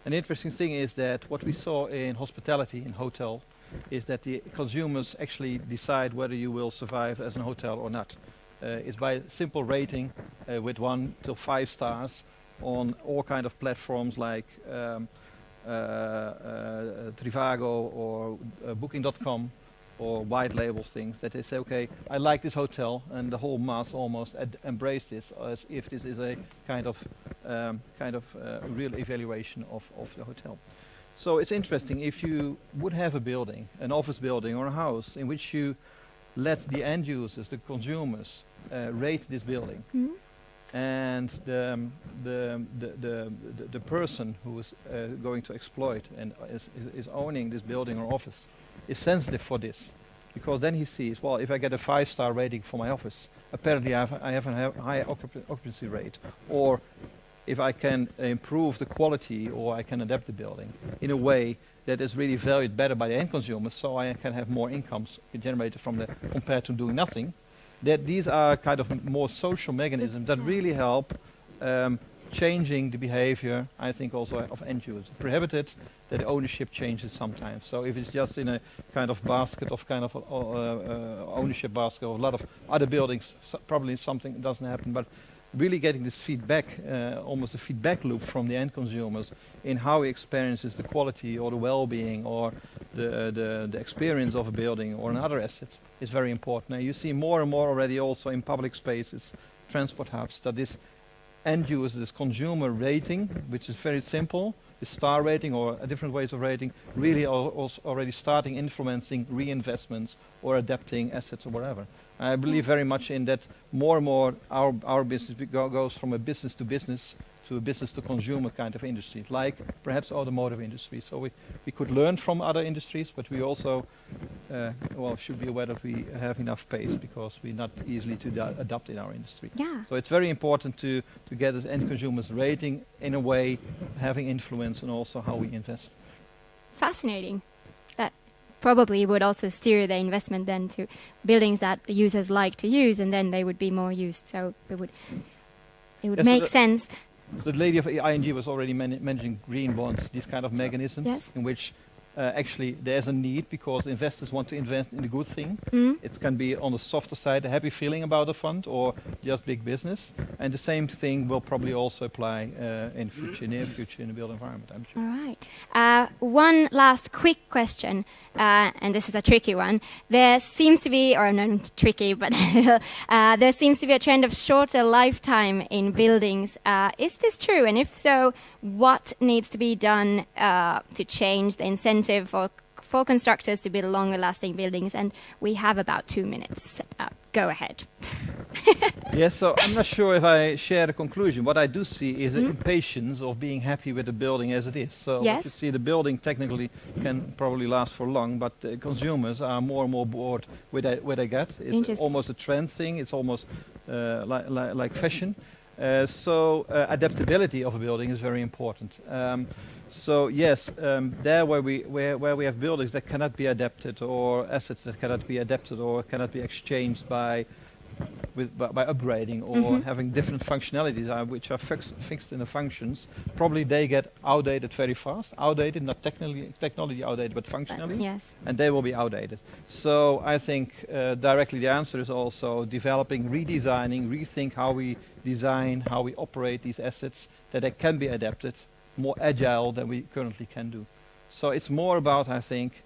An interesting thing is that what we saw in hospitality, in hotel, is that the consumers actually decide whether you will survive as a hotel or not. It's by simple rating with 1 to 5 stars on all kind of platforms like Trivago or Booking.com or white label things, that they say, okay, I like this hotel, and the whole mass almost embrace this as if this is a kind of real evaluation of the hotel. So it's interesting, if you would have a building, an office building or a house, in which you let the end users, the consumers, rate this building, and the person who is going to exploit and is owning this building or office is sensitive for this, because then he sees, well, if I get a 5-star rating for my office, apparently I have a high occupancy rate, or if I can improve the quality or I can adapt the building in a way that is really valued better by the end consumers, so I can have more incomes generated from the compared to doing nothing. That these are kind of more social mechanisms that really help changing the behavior, I think, also of end users. Prohibited that the ownership changes sometimes. So if it's just in a kind of basket of kind of ownership basket of a lot of other buildings, probably something doesn't happen. But really getting this feedback, almost a feedback loop from the end consumers in how he experiences the quality or the well-being or the experience of a building or another asset is very important. Now you see more and more already also in public spaces, transport hubs, that this end user, this consumer rating, which is very simple, the star rating or different ways of rating, really also already starting influencing reinvestments or adapting assets or whatever. I believe very much in that. More and more our business goes from a business to business to a business to consumer kind of industry, like perhaps automotive industry. So we could learn from other industries, but we also should be aware that we have enough pace, because we're not easily to adapt in our industry. Yeah. So it's very important to get as end consumers rating in a way, having influence on also how we invest. Fascinating. That probably would also steer the investment then to buildings that the users like to use, and then they would be more used. So it would make sense. So the lady of ING was already mentioning green bonds, these kind of mechanisms in which actually there's a need because investors want to invest in a good thing. It can be on the softer side, a happy feeling about a fund, or just big business. And the same thing will probably also apply in near future in the built environment, I'm sure. All right. One last quick question, and this is a tricky one. There seems to be, or not tricky, but there seems to be a trend of shorter lifetime in buildings. Is this true? And if so, what needs to be done to change the incentive for constructors to build longer-lasting buildings? And we have about 2 minutes. Go ahead. Yes, so I'm not sure if I share the conclusion. What I do see is an impatience of being happy with the building as it is. So what you see, the building technically can probably last for long, but consumers are more and more bored with what they get. It's almost a trend thing. It's almost like fashion. So adaptability of a building is very important. So yes, there where we have buildings that cannot be adapted, or assets that cannot be adapted or cannot be exchanged by upgrading or having different functionalities which are fixed in the functions, probably they get outdated very fast. Outdated, not technology outdated, but functionally. Yes. And they will be outdated. So I think directly the answer is also developing, redesigning, rethink how we design, how we operate these assets, that they can be adapted, more agile than we currently can do. So it's more about, I think,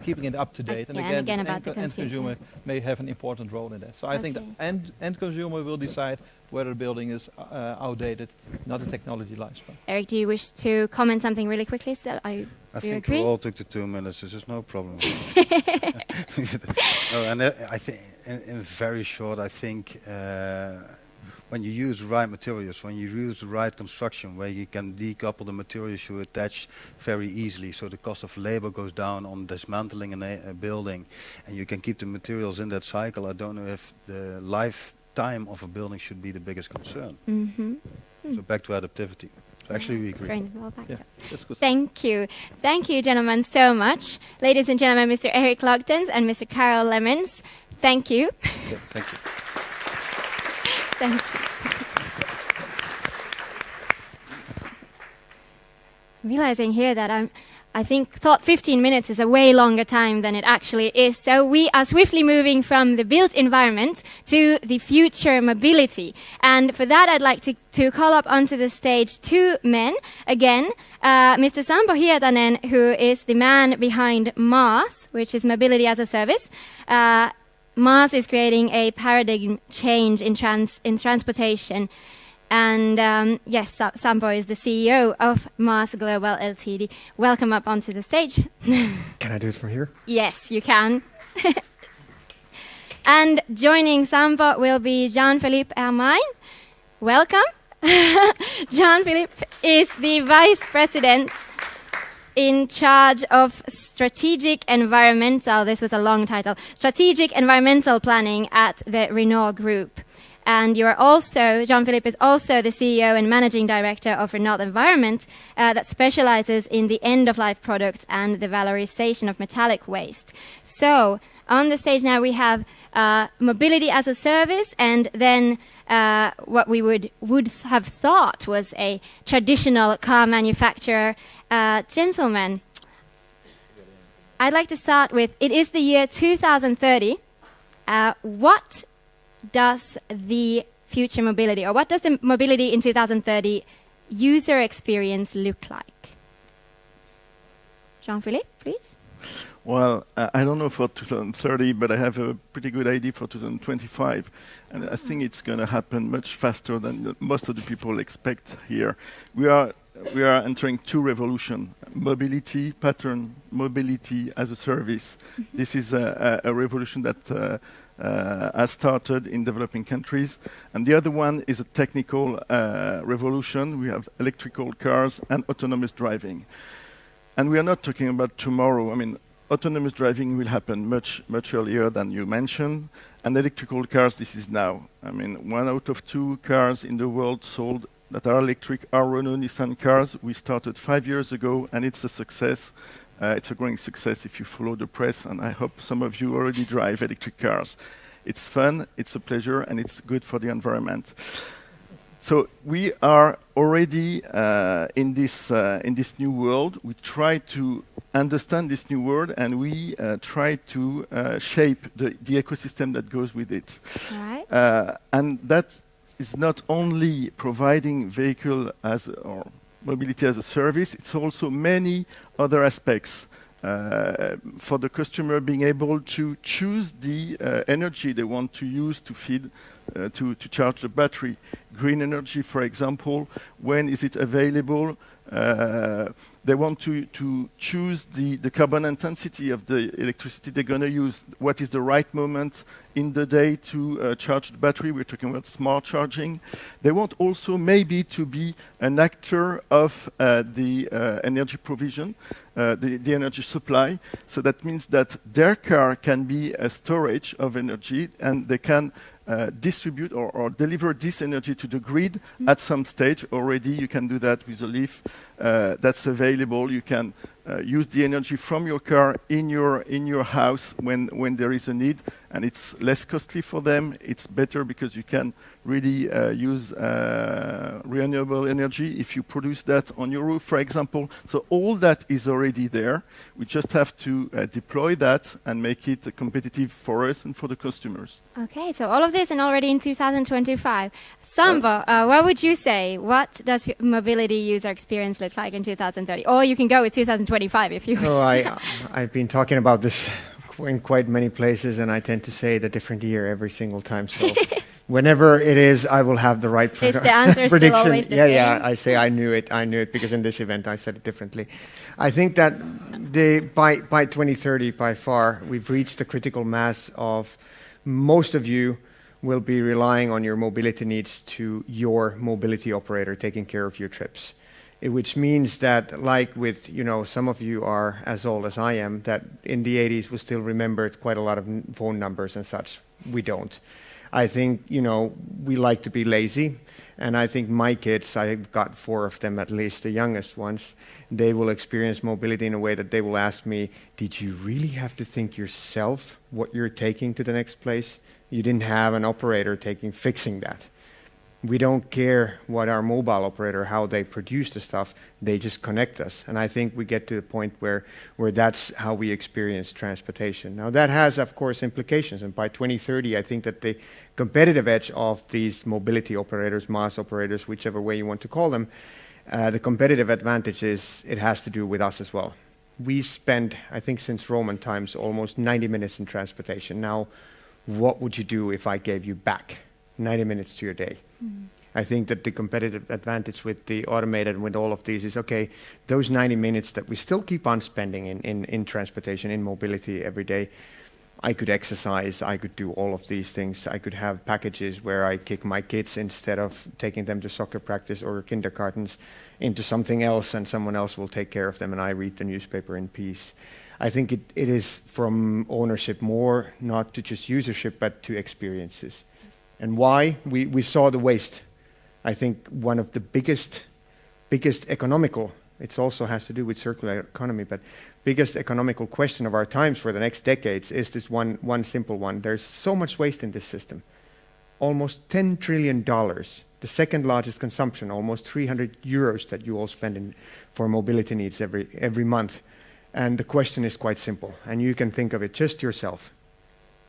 keeping it up to date. And again about the consumer may have an important role in that. So I think the end consumer will decide whether the building is outdated, not the technology lifespan. Eric, do you wish to comment something really quickly? I think agree? we all took the 2 minutes. This is no problem. No, and I think, in very short, I think when you use the right materials, when you use the right construction, where you can decouple the materials you attach very easily, so the cost of labor goes down on dismantling a building, and you can keep the materials in that cycle. I don't know if the lifetime of a building should be the biggest concern. So back to adaptivity. So actually we agree. That's good. Thank you. Thank you, gentlemen, so much. Ladies and gentlemen, Mr. Eric Logtens and Mr. Carol Lemons, thank you. Yeah, thank you. Thank you. Realizing here that I thought 15 minutes is a way longer time than it actually is. So we are swiftly moving from the built environment to the future mobility. And for that, I'd like to call up onto the stage 2 men. Again, Mr. Sampo Hietanen, who is the man behind MaaS, which is Mobility as a Service. MaaS is creating a paradigm change in transportation. And yes, Sampo is the CEO of MaaS Global Ltd. Welcome up onto the stage. Can I do it from here? Yes, you can. And joining Sampo will be Jean-Philippe Hermine. Welcome. Jean-Philippe is the Vice President in charge of strategic environmental, this was a long title, strategic environmental planning at the Renault Group. And you are also, Jean-Philippe is also the CEO and Managing Director of Renault Environment that specializes in the end-of-life products and the valorization of metallic waste. So on the stage now we have mobility as a service, and then what we would have thought was a traditional car manufacturer. Gentlemen, I'd like to start with, it is the year 2030. What does the future mobility, or what does the mobility in 2030 user experience look like? Jean-Philippe, please. Well, I don't know for 2030, but I have a pretty good idea for 2025. And I think it's going to happen much faster than most of the people expect here. We are entering 2 revolutions: mobility, pattern mobility as a service. This is a revolution that has started in developing countries. And the other one is a technical revolution. We have electrical cars and autonomous driving. And we are not talking about tomorrow. I mean, autonomous driving will happen much earlier than you mentioned. And electrical cars, this is now. I mean, 1 out of 2 cars in the world sold that are electric are Renault Nissan cars. We started 5 years ago, and it's a success. It's a growing success if you follow the press, and I hope some of you already drive electric cars. It's fun, it's a pleasure, and it's good for the environment. So we are already in this new world. We try to understand this new world, and we try to shape the ecosystem that goes with it. All right. And that is not only providing vehicle or mobility as a service, it's also many other aspects. For the customer being able to choose the energy they want to use to feed, to charge the battery. Green energy, for example, when is it available? They want to choose the carbon intensity of the electricity they're going to use. What is the right moment in the day to charge the battery? We're talking about smart charging. They want also maybe to be an actor of the energy provision, the energy supply. So that means that their car can be a storage of energy, and they can distribute or deliver this energy to the grid at some stage. Already you can do that with a leaf that's available. You can use the energy from your car in your house when there is a need, and it's less costly for them. It's better because you can really use renewable energy if you produce that on your roof, for example. So all that is already there. We just have to deploy that and make it competitive for us and for the customers. Okay, so all of this and already in 2025. Samba, what would you say? What does mobility user experience look like in 2030? Or you can go with 2025 if you I've been talking about this in quite many places, and I tend to say the different year every single time. So whenever it is, I will have the right Is the answer prediction. still always the same? Yeah, I say I knew it, because in this event I said it differently. I think that by 2030, by far, we've reached the critical mass of most of you will be relying on your mobility needs to your mobility operator taking care of your trips. Which means that, like with, some of you are as old as I am, that in the 80s we still remembered quite a lot of phone numbers and such. We don't. I think, we like to be lazy. And I think my kids, I've got 4 of them at least, the youngest ones, they will experience mobility in a way that they will ask me, did you really have to think yourself what you're taking to the next place? You didn't have an operator fixing that. We don't care what our mobile operator, how they produce the stuff, they just connect us. And I think we get to the point where that's how we experience transportation. Now that has, of course, implications. And by 2030, I think that the competitive edge of these mobility operators, mass operators, whichever way you want to call them, the competitive advantage is it has to do with us as well. We spend, I think since Roman times, almost 90 minutes in transportation. Now, what would you do if I gave you back 90 minutes to your day? I think that the competitive advantage with the automated and with all of these is, okay, those 90 minutes that we still keep on spending in transportation, in mobility every day, I could exercise, I could do all of these things. I could have packages where I kick my kids instead of taking them to soccer practice or kindergartens into something else, and someone else will take care of them and I read the newspaper in peace. I think it is from ownership more, not to just usership, but to experiences. And why? We saw the waste. I think one of the biggest economical, it also has to do with circular economy, but biggest economical question of our times for the next decades is this one simple one. There's so much waste in this system. Almost $10 trillion. The second largest consumption, almost 300 euros that you all spend for mobility needs every month. And the question is quite simple, and you can think of it just yourself,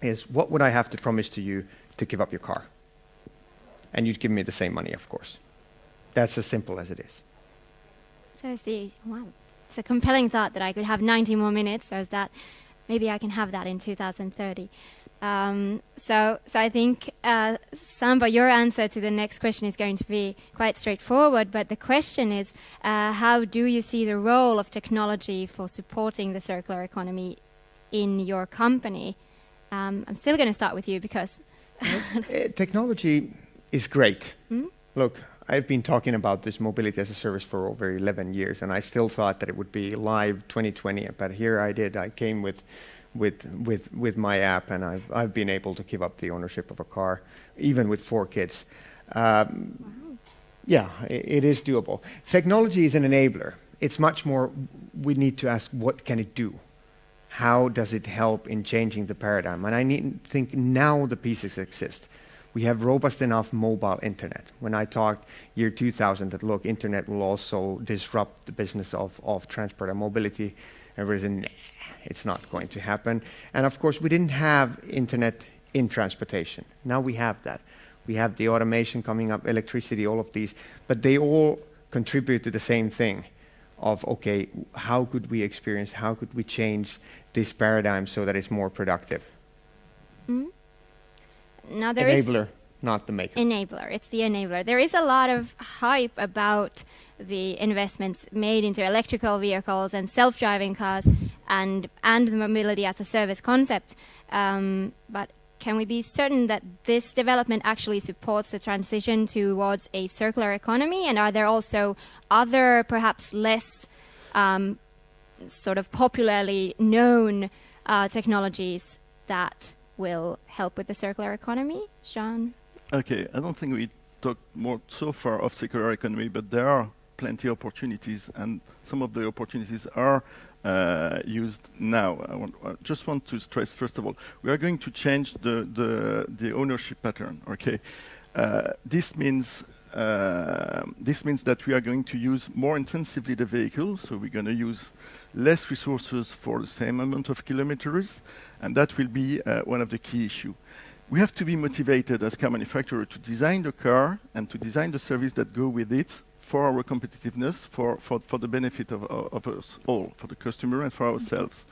is what would I have to promise to you to give up your car? And you'd give me the same money, of course. That's as simple as it is. So it's a compelling thought that I could have 90 more minutes, so that maybe I can have that in 2030. So I think, Samba, your answer to the next question is going to be quite straightforward, but the question is, how do you see the role of technology for supporting the circular economy in your company? I'm still going to start with you because... Technology is great. Look, I've been talking about this mobility as a service for over 11 years, and I still thought that it would be live 2020, but here I did. I came with my app, and I've been able to give up the ownership of a car, even with 4 kids. Yeah, it is doable. Technology is an enabler. It's much more, we need to ask, what can it do? How does it help in changing the paradigm? And I think now the pieces exist. We have robust enough mobile internet. When I talked year 2000 that, look, internet will also disrupt the business of transport and mobility, Everybody said, nah, it's not going to happen. And of course, we didn't have internet in transportation. Now we have that. We have the automation coming up, electricity, all of these, but they all contribute to the same thing of, okay, how could we experience, how could we change this paradigm so that it's more productive? Now there enabler, not the maker. Enabler, it's the enabler. There is a lot of hype about the investments made into electrical vehicles and self-driving cars and the mobility as a service concept. But can we be certain that this development actually supports the transition towards a circular economy? And are there also other, perhaps less sort of popularly known technologies that will help with the circular economy? Jean? Okay, I don't think we talked more so far of circular economy, but there are plenty of opportunities, and some of the opportunities are used now. I just want to stress, first of all, we are going to change the ownership pattern. Okay, this means that we are going to use more intensively the vehicle, so we're going to use less resources for the same amount of kilometers, and that will be one of the key issues. We have to be motivated as car manufacturer to design the car and to design the service that go with it for our competitiveness, for the benefit of us all, for the customer and for ourselves.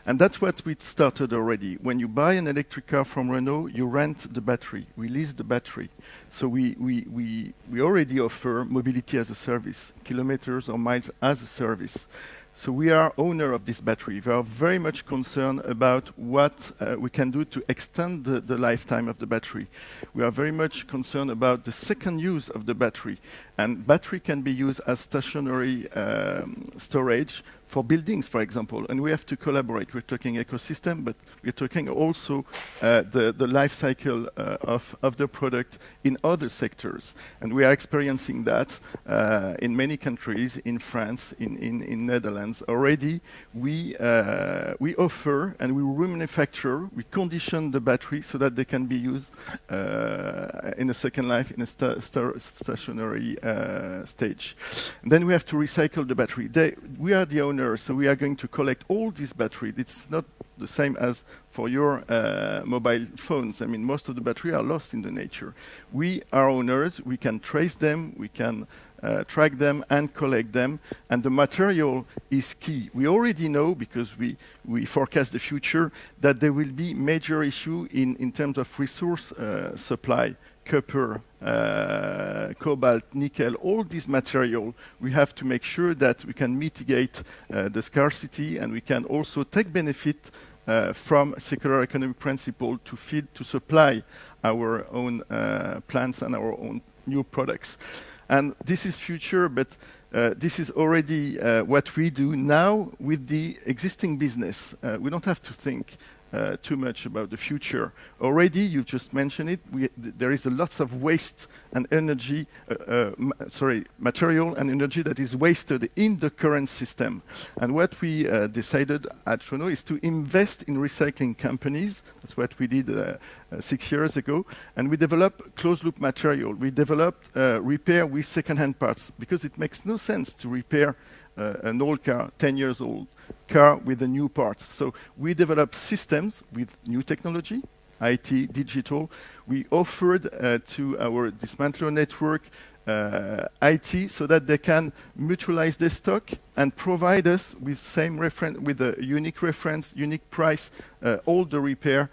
And that's what we started already. When you buy an electric car from Renault, you rent the battery, we lease the battery. So we already offer mobility as a service, kilometers or miles as a service. So we are owner of this battery. We are very much concerned about what we can do to extend the lifetime of the battery. We are very much concerned about the second use of the battery. And battery can be used as stationary storage for buildings, for example, and we have to collaborate. We're talking ecosystem, but we're talking also the life cycle of the product in other sectors. And we are experiencing that in many countries, in France, in Netherlands. Already, we offer and we remanufacture, we condition the battery so that they can be used in a second life, in a stationary stage. And then we have to recycle the battery. We are the owner, so we are going to collect all these batteries. It's not the same as for your mobile phones. I mean, most of the battery are lost in the nature. We are owners. We can trace them. We can track them and collect them. And the material is key. We already know, because we forecast the future, that there will be major issue in terms of resource supply. Copper, cobalt, nickel, all these material, we have to make sure that we can mitigate the scarcity, and we can also take benefit from circular economy principle to supply our own plants and our own new products. And this is future, but this is already what we do now with the existing business. We don't have to think too much about the future. Already, you just mentioned it, there is a lot of waste and energy, material and energy that is wasted in the current system. And what we decided at Renault is to invest in recycling companies. That's what we did 6 years ago. And we developed closed-loop material. We developed repair with second-hand parts, because it makes no sense to repair an old car, 10 years old, car with the new parts. So we developed systems with new technology, IT, digital. We offered to our dismantler network IT so that they can mutualize their stock and provide us with same reference, with a unique reference, unique price, all the repair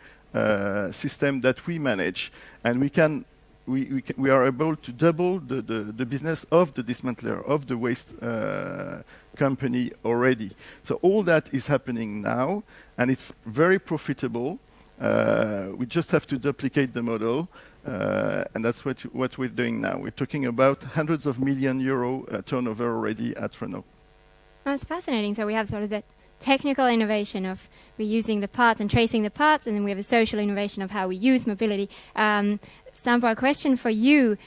system that we manage. And we are able to double the business of the dismantler, of the waste company already. So all that is happening now, and it's very profitable. We just have to duplicate the model, and that's what we're doing now. We're talking about hundreds of million euro turnover already at Renault. That's fascinating. So we have sort of that technical innovation of reusing the parts and tracing the parts, and then we have a social innovation of how we use mobility. Sampo, a question for you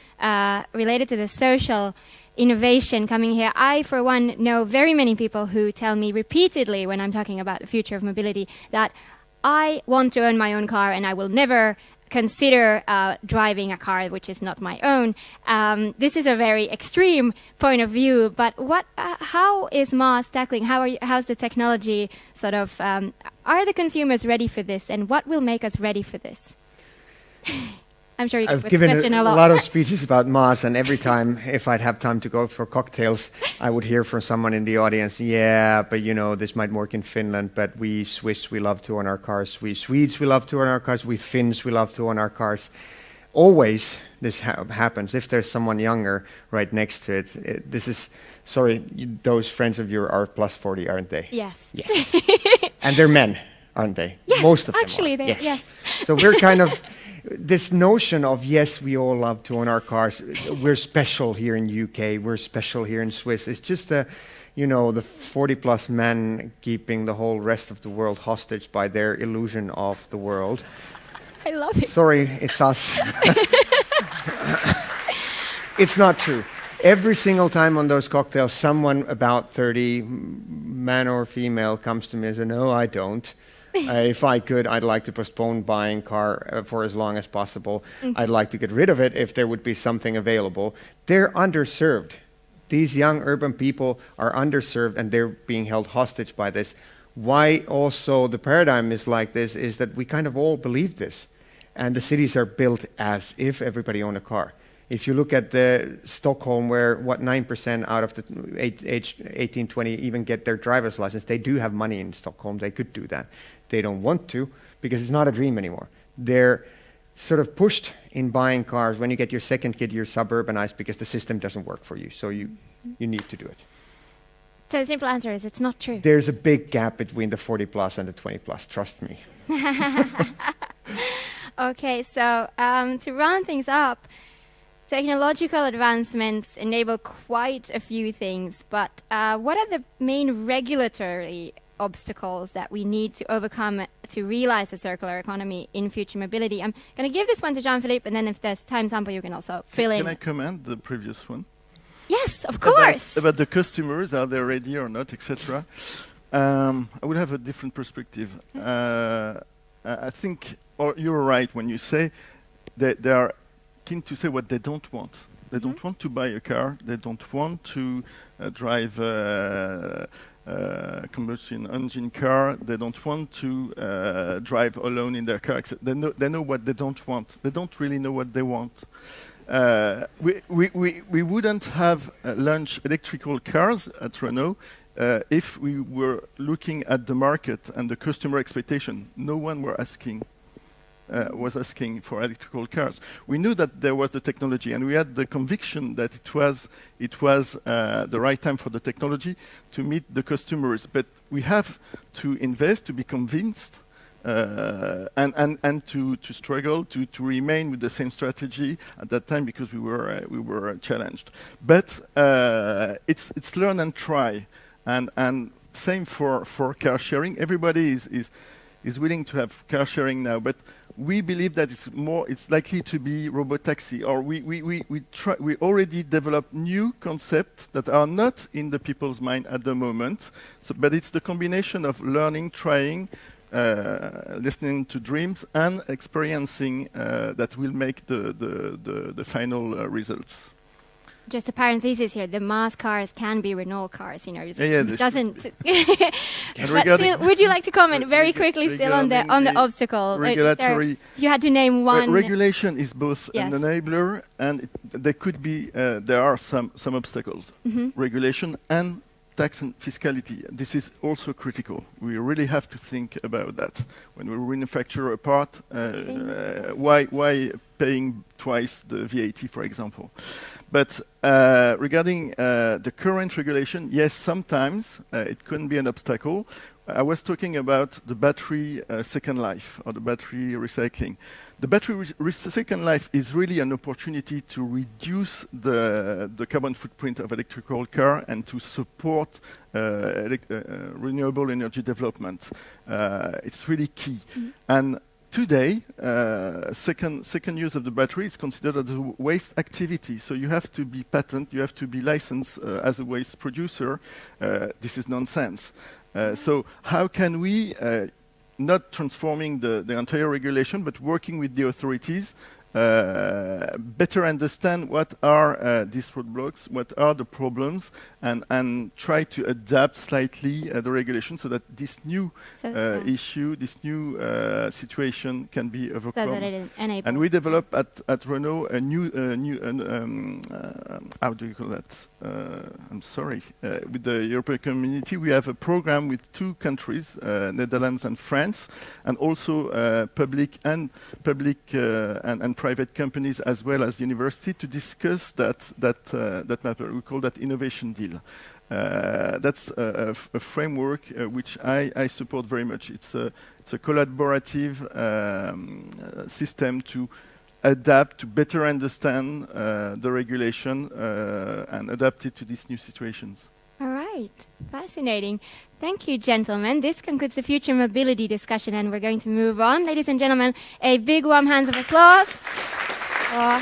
related to the social innovation coming here. I, for one, know very many people who tell me repeatedly when I'm talking about the future of mobility that I want to own my own car and I will never consider driving a car which is not my own. This is a very extreme point of view, but how is Mars tackling? How's the technology sort of? Are the consumers ready for this, and what will make us ready for this? I'm sure you I've get given question a a lot. lot of speeches about Mars, and every time, if I'd have time to go for cocktails, I would hear from someone in the audience, yeah, but you know, this might work in Finland, but we Swiss, we love to own our cars. We Swedes, we love to own our cars. We Finns, we love to own our cars. Always this happens. If there's someone younger right next to it, this is, sorry, those friends of yours are plus 40, aren't they? Yes. Yes. And they're men, aren't they? Yes, Most of them actually, are. yes. So we're kind of... This notion of, yes, we all love to own our cars, we're special here in UK, we're special here in Swiss, it's just the 40-plus men keeping the whole rest of the world hostage by their illusion of the world. I love it. Sorry, it's us. It's not true. Every single time on those cocktails, someone about 30, man or female, comes to me and says, no, I don't. If I could, I'd like to postpone buying car for as long as possible. Mm-hmm. I'd like to get rid of it if there would be something available. They're underserved. These young urban people are underserved, and they're being held hostage by this. Why also the paradigm is like this is that we kind of all believe this. And the cities are built as if everybody owned a car. If you look at the Stockholm, where 9% out of the age 18, 20 even get their driver's license, they do have money in Stockholm. They could do that. They don't want to because it's not a dream anymore. They're sort of pushed in buying cars. When you get your second kid, you're suburbanized because the system doesn't work for you. So you need to do it. So the simple answer is it's not true. There's a big gap between the 40-plus and the 20-plus. Trust me. Okay, so to round things up, technological advancements enable quite a few things, but what are the main regulatory obstacles that we need to overcome to realize the circular economy in future mobility? I'm going to give this one to Jean-Philippe, and then if there's time sample, you can also fill in. Can I comment the previous one? Yes, of course. About the customers, are they ready or not, etc. I would have a different perspective. I think, or you're right when you say that they are keen to say what they don't want. They don't want to buy a car. They don't want to drive combustion engine car. They don't want to drive alone in their car. They know what they don't want. They don't really know what they want. We wouldn't have launched electrical cars at Renault if we were looking at the market and the customer expectation. No one was asking for electrical cars. We knew that there was the technology, and we had the conviction that it was the right time for the technology to meet the customers. But we have to invest, to be convinced, and to struggle to remain with the same strategy at that time because we were challenged. But it's learn and try, and same for car sharing. Everybody is willing to have car sharing now, but we believe that it's likely to be robotaxi, or we already developed new concepts that are not in the people's mind at the moment. But it's the combination of learning, trying, listening to dreams, and experiencing that will make the final results. Just a parenthesis here: the Mars cars can be Renault cars. It doesn't. Still, would you like to comment very quickly still on the obstacle? Regulatory. You had to name one. Regulation is both an enabler, and there are some obstacles. Regulation and tax and fiscality. This is also critical. We really have to think about that when we manufacture a part. Why paying twice the VAT, for example? But regarding the current regulation, yes, sometimes it can be an obstacle. I was talking about the battery second life, or the battery recycling. The battery second life is really an opportunity to reduce the carbon footprint of electrical car and to support renewable energy development. It's really key. And today, second use of the battery is considered as a waste activity. So you have to be patent, you have to be licensed as a waste producer. This is nonsense. So how can we not transforming the entire regulation, but working with the authorities, better understand what are these roadblocks, what are the problems, and try to adapt slightly the regulation so that this new issue, this new situation can be overcome. So that it enables. And we develop at Renault a new how do you call that? I'm sorry. With the European Community, we have a program with 2 countries, Netherlands and France, and also public and private companies as well as university to discuss that matter. We call that innovation deal. That's a framework which I support very much. It's a collaborative system to adapt, to better understand the regulation and adapt it to these new situations. All right, fascinating. Thank you, gentlemen. This concludes the future mobility discussion, and we're going to move on. Ladies and gentlemen, a big warm hands of applause for